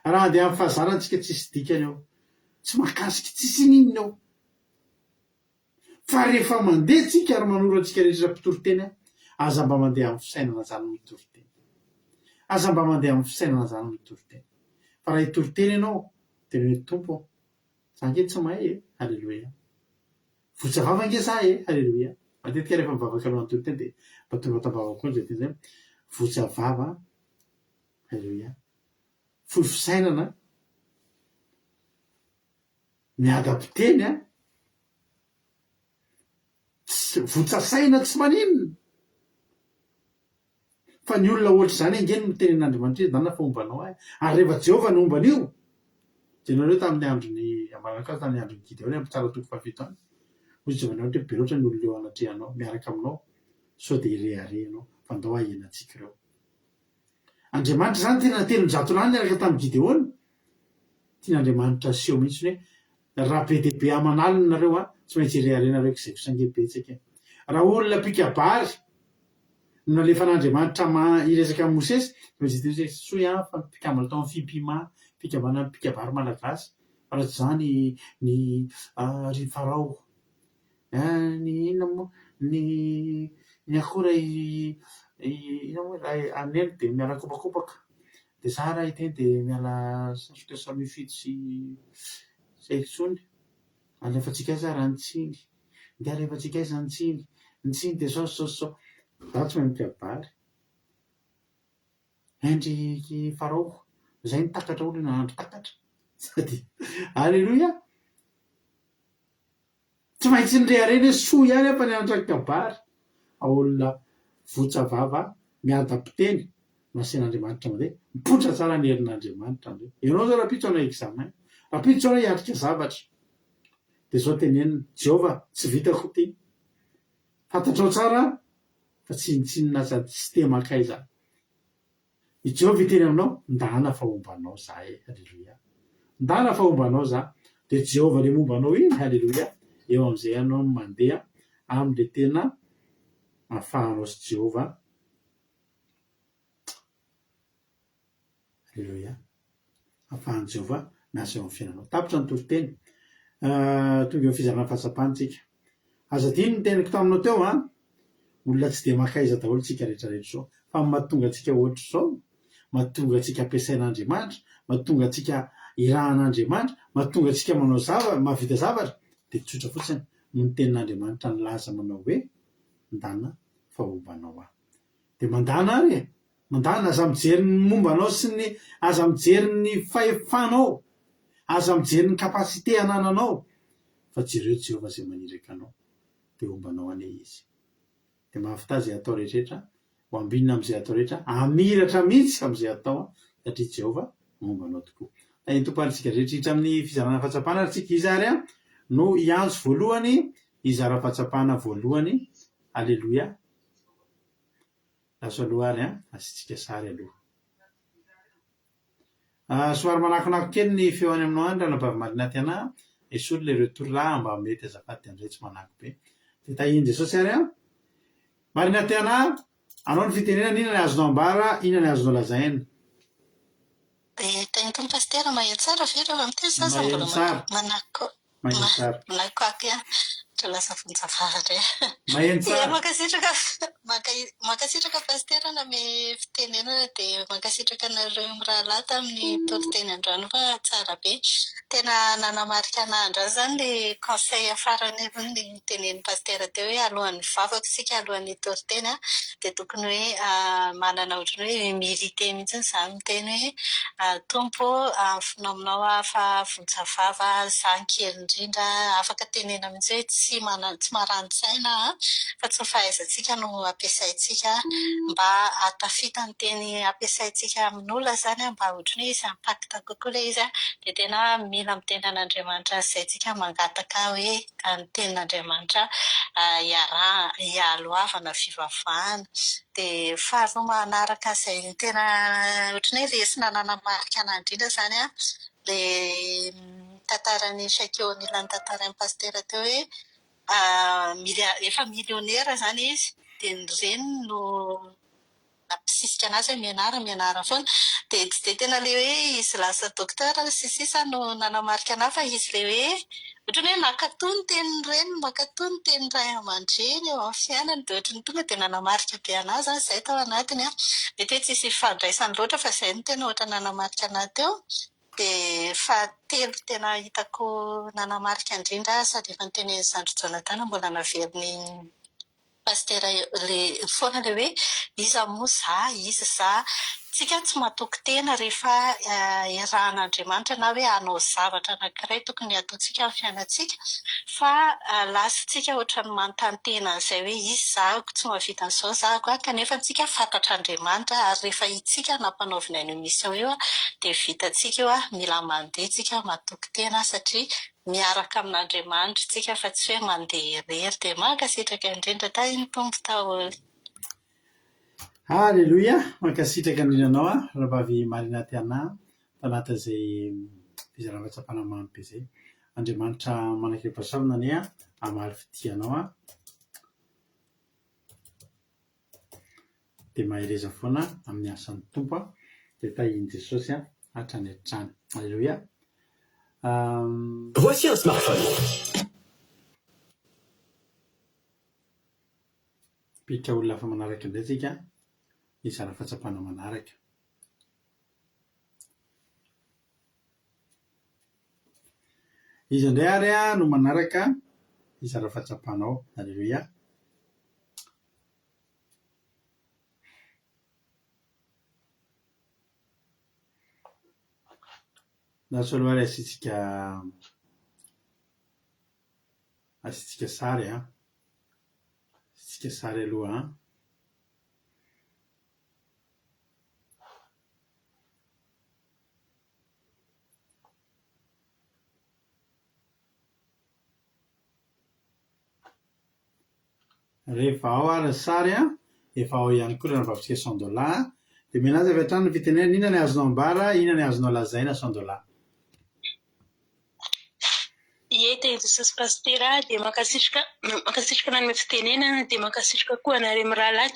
raha andeha amin'ny fahazarantsika tsisy dikany ao tsy mahakasiky tsisy ninona ao fa rehefa mandeha tsika ary manoro antsika rehetra mpitoriteny aza mba mandeha amin'ny fisainana zany mitoriteny aza mba mandeha amin'ny fisainana zany mitoriteny fa raha hitoriteny ianao tena hoe tompo za nge tsy mahay alleluia votsavava nge za alleluia matetika rehefa mivavaka alohan'ny toriteny de mba tonga tambavako koa zay teny zay votsavava alleluia fohy fisainana miadam-piteny votsasaina tsy maninona fa ny olona ohatry zany angeny mitenen'Andriamanitra izy dana fa ombanao ary rehefa Jehova ny omban'io jenareo tamin'ny androny amanakasy tamin'ny androny Gideona mpitsara toko fafito any ozy Jehovan'Andriamanitra be loatra ny olona eo anatrehanao miaraka aminao sao de ireharehanao fa ndao ahenantsika ireo Andriamanitra zany tena telonjatonany niaraka tamin'ny Gideona tian'Andriamanitra seho mihitsy hoe raha be de be aman'alina nareo tsy maintsy ireharenareo k'izay kosange betsaka raha olona pikabary nalefan'Andriamanitra iresaka amin'ny Mosesy maintsy soa fa mpikamana tao amin'ny fimpima fikamana pikabary malagasy raha tsy zany ny ry Farao ny inona moa ny akora ina moa anelo de miala kopakopaka de za raha hiteny de miala sasotra samy fito sy zay tsony alefatsika aza raha nitsiny de alefatsika aza nitsiny de sao za tsy mahay mikabary endry Farao zay nitakatra olo nahandro takatra sady alleluia tsy maintsy nirehareny hoe soa ihany fa nianatra kabary olona votsavava miadam-piteny nasen'Andriamanitra mandeha mipoitra tsara ny herin'Andriamanitra am'zay ianao zao rapitso anao examen rapitso anao hiatrika zavatra de zao tenenina Jehova tsy vitako ty fantatrao tsara fa tsinitsinina sady tsy te makay za i Jehova iteny aminao ndana fa ombanao za alleluia ndana fa ombanao za de Jehova le mombanao iny alleluia eo am'izay anao mandeha am'le tena ahafahanao sy Jehova alleluia ahafahan'i Jehova miasa eo amin'ny fiainanao tapitra ny toriteny tonga eo fizarana fahasapantsika aza diny ny teniko taminao teo olona tsy de makaiza daholo tsika rehetrarehetra zao fa mahatonga atsika ohatry zao mahatonga atsika ampiasain'Andriamanitra mahatonga atsika irahan'Andriamanitra mahatonga atsika manao mahavita zavatra de tsotra fotsiny no ny tenin'Andriamanitra nilaza manao hoe ndana fa ombanao de mandana ary mandana aza mijery ny mombanao sy ny aza mijery ny fahefanao aza mijery ny kapasite anananao fa jereo Jehova zay maniraka anao de ombanao ane izy de mahavita zay atao rehetrarehetra ho ambinina am'izay atao rehetra amiratra mihitsy am'izay atao satria Jehova mombanao tokoa ny tompoantsika rehetrrehetra amin'ny fizarana fahatsapana tsika izary no hiantso voalohany izara fahatsapana voalohany aleloia laso aloha ary asitsika sary aloha somary manakonako kely ny feoany aminao any ranabavy Marina Tiana esolo le retour là mba mety azafady andray tsy manako be de tahiny Jesosy ary Marina Tiana anao ny fitenenana inona ny azonao ambara inona ny azonao lazaina tany tompo pastera maheno tsara vera amin'ity zaza mbola manako manako aky lasa vonjavary makasitraka pastera na me fitenenana dia makasitraka nareo mirahalahy tamin'ny toloteny androany fa tsara be tena nanamarika an'andro azy zany le conseil afarany ny tenen'ny pastera teo hoe alohan'ny vavaka sika alohan'ny toloteny dia tokony hoe manana ohatrany hoe mérité mihitsy izany miteny hoe tompo afinao aminao fa vonjavava zany kely indrindra afaka tenena mihitsy hoe tsy marani-tsaina fa tsy fahaizantsika no ampiasaintsika mba atafita ny teny ampiasaintsika amin'olona zany mba ohatrany hoe izy impacte kokoa le izy dia tena mila amin'ny tenan'Andriamanitra zaintsika mangataka hoe ny tenin'Andriamanitra hialoavana fivavahana dia faharoa manaraka izay tena ohatrany hoe resina nanamarika an'ahy indrindra zany le tantaran'ny Shaquille O'Neal tantaran'ny pastera teo hoe efa milionera zany izy dia ny reniny no nampisisika anazy mianara foana dia tsy dia tena le hoe izy lasa docteur sisisa no nanamarika anahy fa izy le hoe ohatrany hoe makatoa ny tenin'ny reniny makatoa ny tenin'ny ray aman-dreny eo amin'ny fiainany dia ohatrany tonga dia nanamarika be anazy zany izay tao anatiny mety hoe tsisy fandraisany loatra fa izay no tena ohatra nanamarika anahy teo dia fahatelo tena hitako nanamarika indrindra sady efa nitenen'i Zandry Jonathan mbola naveriny pastera le foana le hoe iza moa za tsika tsy matoky tena rehefa irahan'Andriamanitra na hoe hanao zavatra anankiray tokony ataontsika amin'ny fiainantsika fa lasantsika ohatrany manontany tena izay hoe izy zahako tsy mahavita an'izao zahako kanefa tsika fantatr'Andriamanitra ary rehefa itsika nampanaovina ny mission io dia vitantsika io mila mandeha tsika matoky tena satria miaraka amin'Andriamanitra tsika fa tsy hoe mandeha irery dia mankasitraka indrindra tany tompo taholy. Halleluia mankasitraka indrindra anao rahavavy Marina Tiana tanatin'izay fizarana fahatsapana mamy be izay Andriamanitra manakira-pahasamina anie amary fitianao dia mahereza foana amin'ny asan'ny tompo dia tahiny Jesosy hatrany hatrany. Halleluia. Voici un smartphone. Pitra olona hafa manaraka indray tsika izara fahatsapana manaraka. Izy indray ary no manaraka izara fahatsapanao. Halleluia. Nasoaloary asitsika sary asitsika sary aloha rehefa ao ary ny sary efa ao ihany koa raha vavisika $100 dia menazy avy hatrany ny fitenenana inona ny azonao ambara inona ny azonao lazaina $100. Teny Jesosy pastera dia makasitraka nanome fitenenana dia makasitraka koa anareo mirahalahy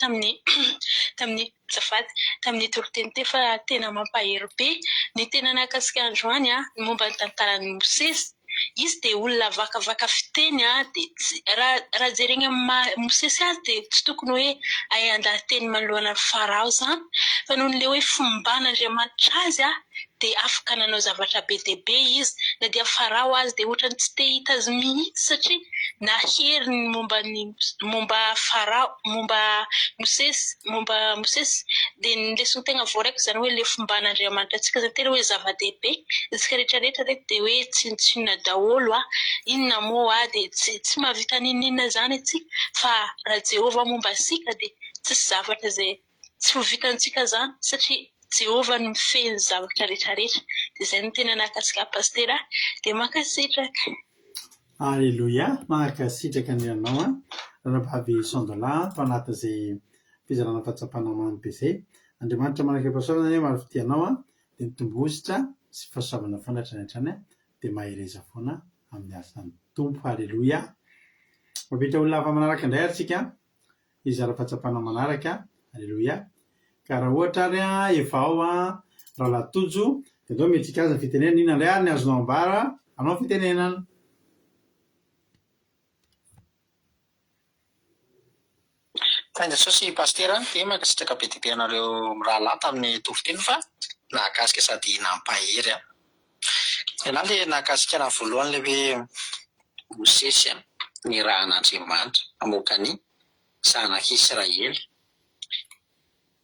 tamin'ny toloteny teo fa tena mampahery be ny tena nakasika androany momba ny tantaran'ny Mosesy. Izy dia olona vakavaka fiteny dia raha jerena Mosesy azy dia tsy tokony hoe an-dahateny manoloana ny Farao zany fa noho le hoe fomban'Andriamanitra azy dia afaka nanao zavatra be dia be izy na dia Farao azy dia ohatrany tsy te hita azy mihitsy satria nahery ny momba Farao momba Mosesy dia ny lesona tegna voaraiko zany hoe le fomban'Andriamanitra antsika zany tena hoe zava-dehibe isika rehetrarehetra dia hoe tsinotsinona daholo inona moa dia tsy mahavita ninina zany atsika fa raha Jehova momba asika dia tsisy zavatra zay tsy ho vitantsika zany satria Jehovah no mifehy zavatra rehetrarehetra. Dia izay no tena nakasika pastera dia mankasitraka. Alléluia, mankasitraka ny ianao rahavavy Sandola to anatin'izay fizarana fahatsapana mamy be izay. Andriamanitra manaka-pahasoavana hoe mahafidianao dia mitombositra sy fahasoavana foana hatrany dia mahereza foana amin'ny asan'ny tompo. Alléluia. Mavita olona hafa manaraka indray ary tsika izara fahatsapana manaraka. Alléluia. Ka raha ohatra ary efa ao raha latojo dia ndao metsika azy ny fitenenana inona indray ary ny azonao ambara anao fitenenana. Tanja Jesosy pastera dia mankasitraka be dia anareo mirahalahy tamin'ny toviteny fa nahakasika sady nampahery a. Ianao ilay nahakasika voalohany ilay hoe Mosesy ny rahan'Andriamanitra hamoaka ny zanak'Israely.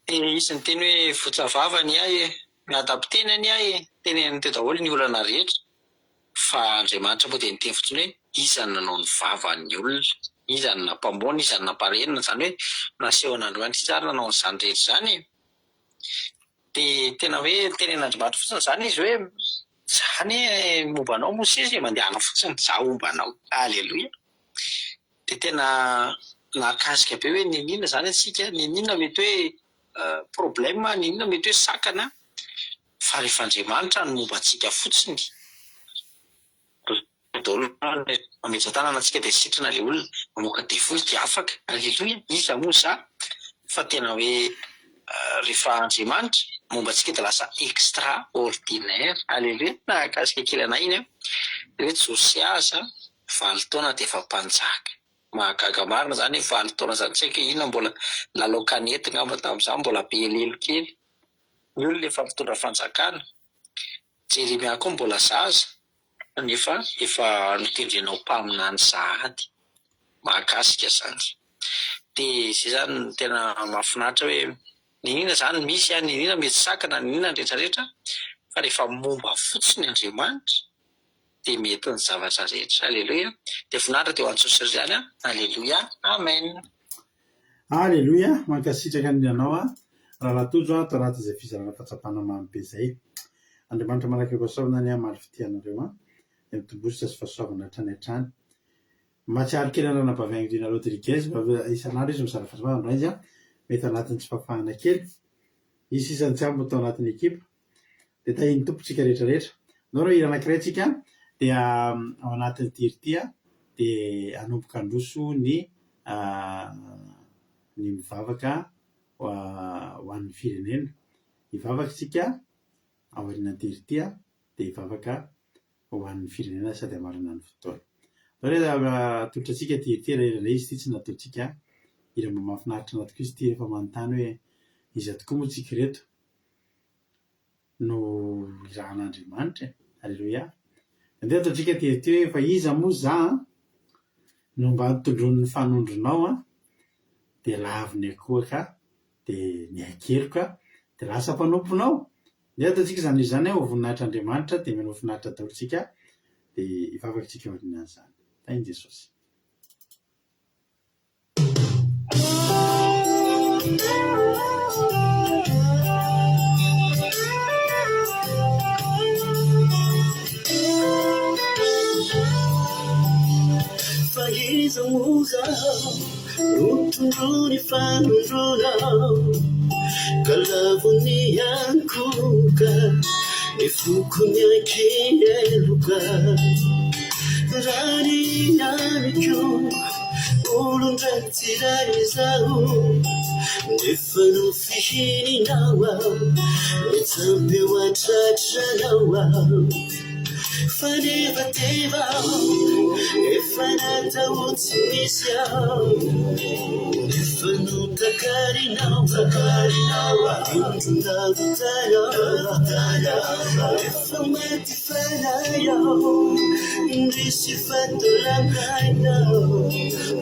Dia izy ny teny hoe votsavavany miadam-pitenany teneniny teo daholo ny olana rehetra fa Andriamanitra moa dia niteny fotsiny hoe iza ny nanao ny vavan'ny olona, iza ny nampamoana, iza ny namparenina, izany hoe naseho an'Andriamanitra izy ary nanao n'izany rehetra izany. Dia tena hoe tenen'Andriamanitra fotsiny izany izy hoe izany mombanao Mosesy mandehana fotsiny izaho ombanao. Alleluia. Dia tena nakasika be hoe ninona izany antsika, ninona mety hoe problème, ninona mety hoe sakana fa rehefa Andriamanitra no momba antsika fotsiny. Mametra-tanana antsika dia sitrana ilay olona mamoaka devoly dia afaka. Alleluia. Iza moa za fa tena hoe rehefa Andriamanitra momba antsika dia lasa extraordinaire. Alleluia. Nakasika kely anay iny hoe Josiasa 20 taona dia efa mpanjaka. Mahagaga marina izany 20 taona izany, tsy haiko inona mbola lalao kanety ngamba tamin'izany, mbola be lelo kely. Ny olona efa mitondra fanjakana. Jeremia koa mbola zaza nefa efa nitendrenao mpaminany sahady. Mahakasika izany. Dia izay zany tena mahafinaritra hoe ninona izany misy, ninona mety sakana, ninona rehetrarehetra fa rehefa momba fotsiny Andriamanitra dia mety ny zavatra rehetra. Alleluia. Dia finaritra teo an-Jesosy izany. Alleluia. Amen. Alléluia. Mankasitraka ny ianao raha latojo to anatin'izay fizarana fahatsapana mamy be izay. Andriamanitra manaka-pahasoavana ny mahafitianareo mitombositra sy fahasoavana hatrany hatrany. Matsiaro kely anarana bavaingina Rodriguez isan'andro izy mizara fahasoavana izy mety anatin'ny tsy fahafahana kely. Izy isany tsy ambo tao anatin'ny ekipa dia tahiny tompontsika rehetrarehetra. Nao raha hira anankiray tsika dia ao anatin'ny ity dia hanomboka handroso ny mivavaka ho an'ny firenena. Hivavaka tsika ao aorianan'ity dia hivavaka ho an'ny firenena sady hamarana ny fotoana. Raha totratsika ity raha izy ity tsy nataontsika ira mba mahafinaritra na tokoa izy ity rehefa manontany hoe iza tokoa moa tsika reto no irahan'Andriamanitra. Alleluia. Andeha ataontsika ity hoe fa iza moa za no mba nitondron'ny fanondronao dia laviny akoha ka dia niakeloka dia lasa mpanomponao. Andeha ataontsika izany ho voninahitr'Andriamanitra dia mino voninahitra daholotsika dia hivavaka tsika eo aorianan'izany. Tainy Jesosy. Faiza muza utunduni fanundunao kalavuni yankuka ifukunya kiyeluka rani yamiku ulundratirarizau nefanu fihini nawa nitambe watrachanawa Fanivateva, Efanata Utsimisia, Efanuta Karinawa, Intundavutaya, Efamati Fanaya, Indisi Fatulangaya,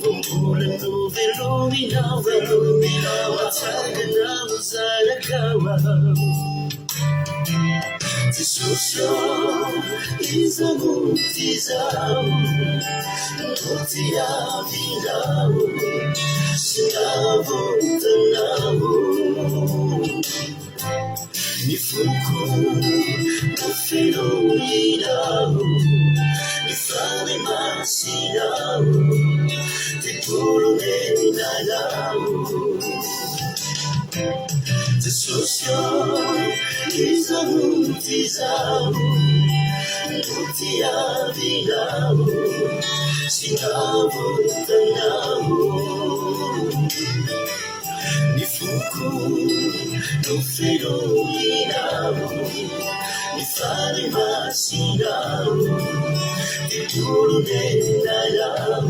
Bumbula Nuvelumina, Watagana Uzalakawa. Tisosho izamutizam Nutia vidam Sinavu tanavu Ni fuku no feroinao, ni fame masinao, te puro nenalao. Te socio izamutizao, nuti avinao, sinavo tanao. Ni fuku no feroinao, ni fare masinao, te puro nenalao.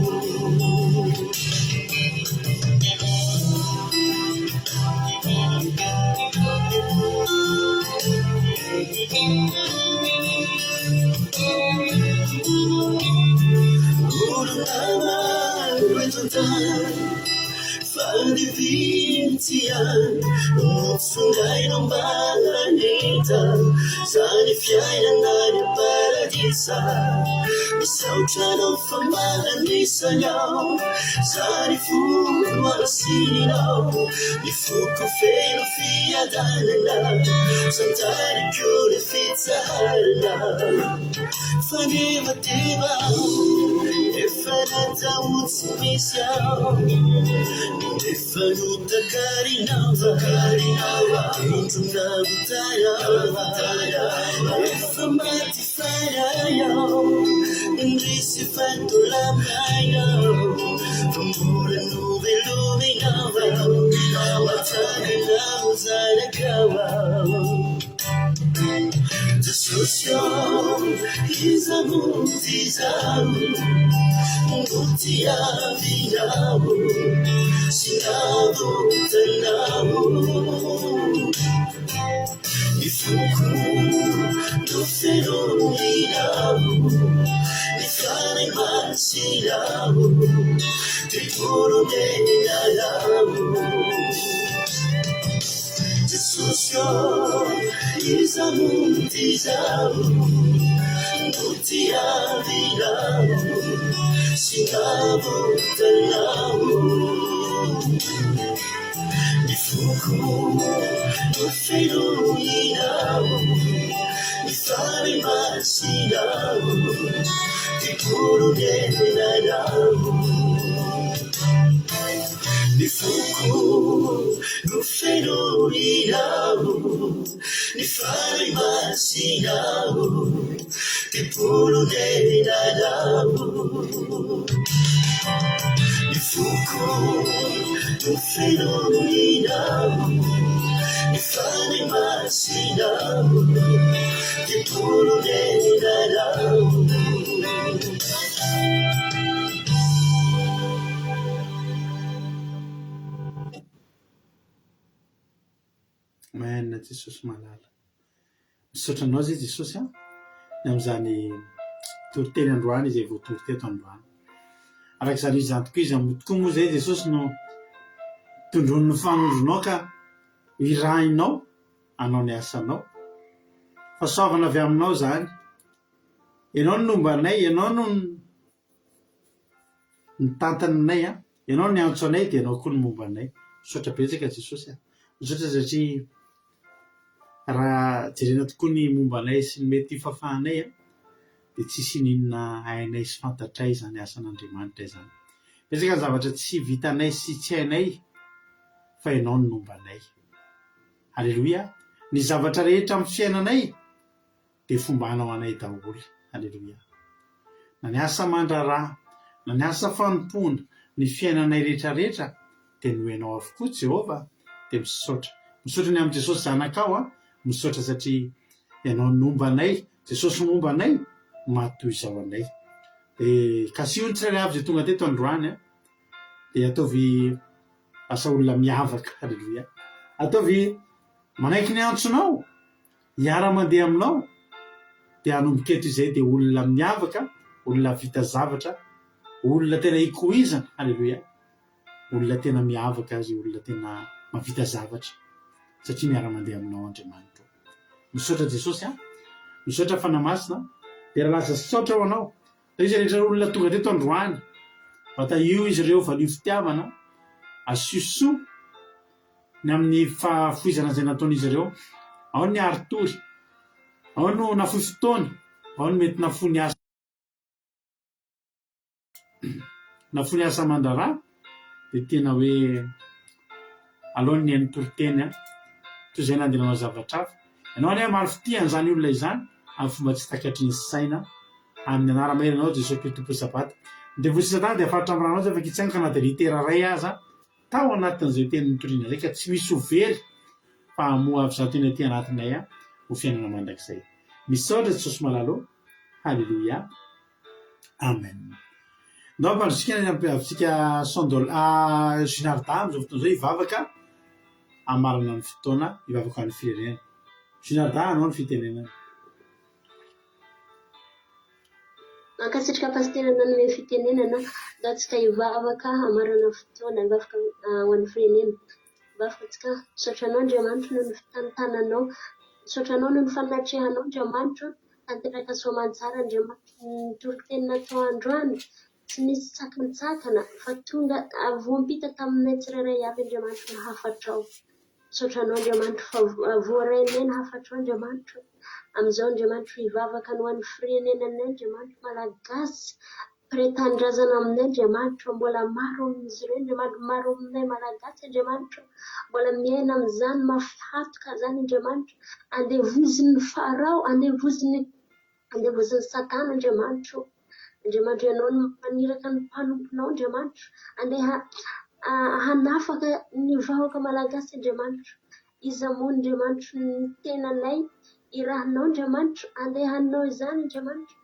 Urunama ruetontan, fadi vintian, sungai nombanganita, sani fiaina nani paradisa, misautrano fambanganisa nhau, sani fumarasininao, ni fuku feno fiadanana, santari kune fitsaharana. Faneva deva, efanata utsimisao, efanuta karinava, entuna butaya, efamati farayao, ndrisi fantula mainao, fambura nube luminava, watani na uzarakawa. The social is a multizam, multiavinabo, sinabo, tanabo. Nifuku, no feroinabo, nifane masinabo, te puro nenalabo. The social is a multizam, multiavinabo, sinabo, tanabo. Nifuku no feroinabo, nifare masinabo, te puro nenalabo. Nifuku no feroinabo, nifare masinabo, te puro nenalabo. Nifuku no feroinabo, nifare masinabo, te puro nenalabo. Maina Jesosy malala. Misotranao zay Jesosy ny amin'izany toriteny androany izay voatory teto androany. Arak'izany izy zany tokoa izy amin'ny tokoa moa zay Jesosy no tondron'ny fanondronao ka irahinao anao ny asanao. Fa soavana avy aminao zany. Ianao no nombanay, ianao no nitantananay, ianao ny antso anay dia ianao koa no mombanay. Misaotra betsaka Jesosy. Misaotra satria raha jerena tokoa ny mombanay sy ny mety fafahanay dia tsisy ninona hainay sy fantatray zany asan'Andriamanitra izany. Betsaka ny zavatra tsy vitanay sy tsy hainay fa ianao no nombanay. Halleloia. Ny zavatra rehetra amin'ny fiainanay dia fombanao anay daholo. Halleloia. Na ny asa mandraraha, na ny asa fanompona, ny fiainanay rehetrarehetra dia noenao avokoa Jehova. Dia misaotra. Misaotra ny amin'ny Jesosy zanakao misaotra satria ianao nombanay, Jesosy mombanay, matoy izao anay. Dia kasihony tsirairay avy zay tonga teto androany dia ataovy asa olona miavaka. Halleloia. Ataovy manaiky ny antsonao, hiara-mandeha aminao, dia hanomboka eto izay dia olona miavaka, olona vita zavatra, olona tena ikoizana. Halleloia. Olona tena miavaka azy, olona tena mavita zavatra satria miara-mandeha aminao Andriamanitra. Misaotra Jesosy misaotra fanamasina dia raha lasa saotra ho anao. Izy rehetra olona tonga teto androany, ata io izy ireo valia fitiavana, asioso ny amin'ny fafoizana izay nataon'izy ireo, ao ny aritory, ao no nafoy fotoana, ao no mety nafony asa mandrarà, dia tena hoe alohan'ny ny toroteny toy izay nandehanao zavatra hafa. Ianao anie maro fitiany izany olona izany amin'ny fomba tsy takatry ny saina amin'ny anara-maheranao Jesosy Kristy Tompo Sabata. Dia vosisatana dia faritra amin'ny ranao afaka hitsaingana na dia litera ray aza tao anatin'izay teny nitoriana izay ka tsy misy ho very fa hamoa avy zato eny aty anatinay ho fiainana mandrakizay. Misaotra Jesosy malalao. Halleluia. Amen. Ndao ampandrosika Ginarda amin'izao fotoana izao hivavaka amarana ny fotoana hivavaka amin'ny firenena. Ginarda, anao ny fitenenana. Mankasitraka pastera nanome fitenenana datsika hivavaka amarana fotoana hivavaka ho an'ny firenena. Hivavaka tsika misaotranao Andriamanitra noho ny fitantananao, misaotranao noho ny fanatrehanao Andriamanitra, tanteraka soamantsara Andriamanitra ny toroteny natao androany. Tsy misy tsakitsakana fa tonga voampita taminay tsirairay avy Andriamanitra nahafatrao. Misaotranao Andriamanitra fa voarainay nahafatrao Andriamanitra. Amin'izao Andriamanitra hivavaka ho an'ny firenenanay Andriamanitra malagasy. Mpiray-tanindrazana aminay Andriamanitra, mbola maro amin'izy ireo Andriamanitra, maro aminay malagasy Andriamanitra, mbola miaina amin'izany mafihatoka zany Andriamanitra, andevozin'ny Farao, andevozin'ny Satana Andriamanitra. Andriamanitra ianao no maniraka ny mpanomponao Andriamanitra, andeha hanafaka ny vahoaka malagasy Andriamanitra. Iza moa Andriamanitra ny tenanay, irahanao Andriamanitra, andehanao izany Andriamanitra.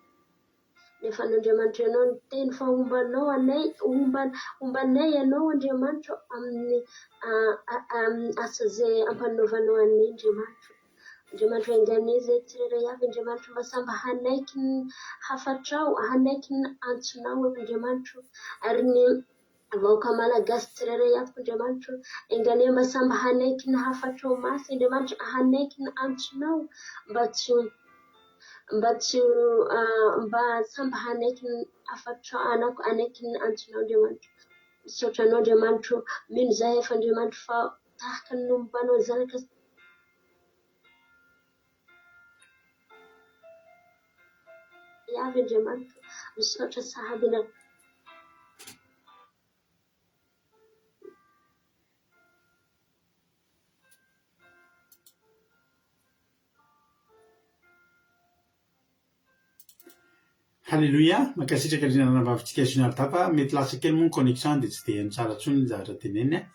Nefa Andriamanitra ianao ny teny fa ombanao anay, ombanay ianao Andriamanitra amin'ny asa izay ampanaovanao anay Andriamanitra. Andriamanitra enganay izay tsirairay avy Andriamanitra, mba samba hanaiky ny hafatrao, hanaiky ny antsonao Andriamanitra, ary ny vahoaka malagasy tsirairay avy Andriamanitra, enganay mba samba hanaiky ny hafatrao masy Andriamanitra, hanaiky ny antsonao, mba samba hanaiky ny hafatrao, hanaiky ny antsonao Andriamanitra. Misaotranao Andriamanitra, mino izahay efa Andriamanitra fa tahaka ny nombanao zanaka avy Andriamanitra, misaotra sahady na Halleluia. Mankasitraka ny nanambavitsika Ginarda fa mety lasa kely moa ny connexion dia tsy dia ny tsara intsony ny zavatra teneny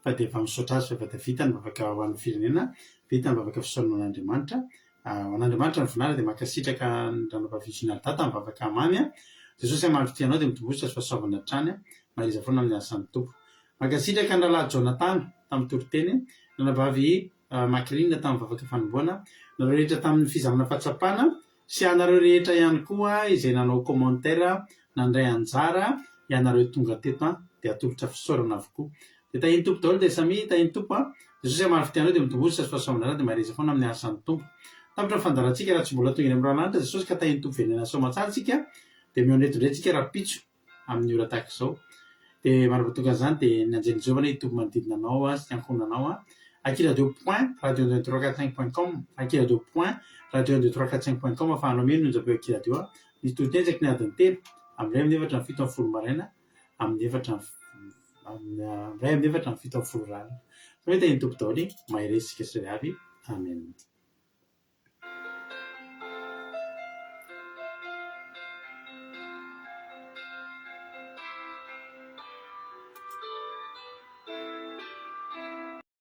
fa dia efa misaotra azy fa efa vita ny bavaka ho an'ny firenena, vita ny bavaka fisaorana an'Andriamanitra. Ho an'Andriamanitra ny voninahitra dia mankasitraka ny nanambavy Ginarda tamin'ny bavaka mamy. Jesosy hamango tianao dia mitombotra sy fahasoavana hatrany, mahaliza foana amin'ny asan'ny Tompo. Mankasitraka ny rahalahy Jonathan tamin'ny toroteny, nanambavy Makrina tamin'ny bavaka fanomboana, nareo rehetra tamin'ny fizarana fahatsapana, sy anareo rehetra ihany koa izay nanao commentaire nandray anjara ianareo tonga teto dia atolotra fisaorana avokoa. Dia tahiny Tompo daholo dia samy tahiny Tompo Jesosy hamango fitianao dia mitombotra sy fahasoavana dia mahaliza foana amin'ny asan'ny Tompo. Tapitra ny fandarantsika raha tsy mbola tonga eny amin'ny ran'anitra Jesosy ka tahiny Tompo venena soamantsara tsika dia miondretondretsika raha pitso amin'ny ora tahaka izao. Dia manapatonga an'izany dia ny anjely Jehova Tompo manodidina anao sy ankonanao akila2.radio12345.com akila2.radio12345.com afahanao meno no njabe akila deo misy toroteny ny adiny telo amin'ny 2:07 maraina amin'ny 2:07 ralina. Fa tahiny Tompo daholo mahay resika sy avy. Amen.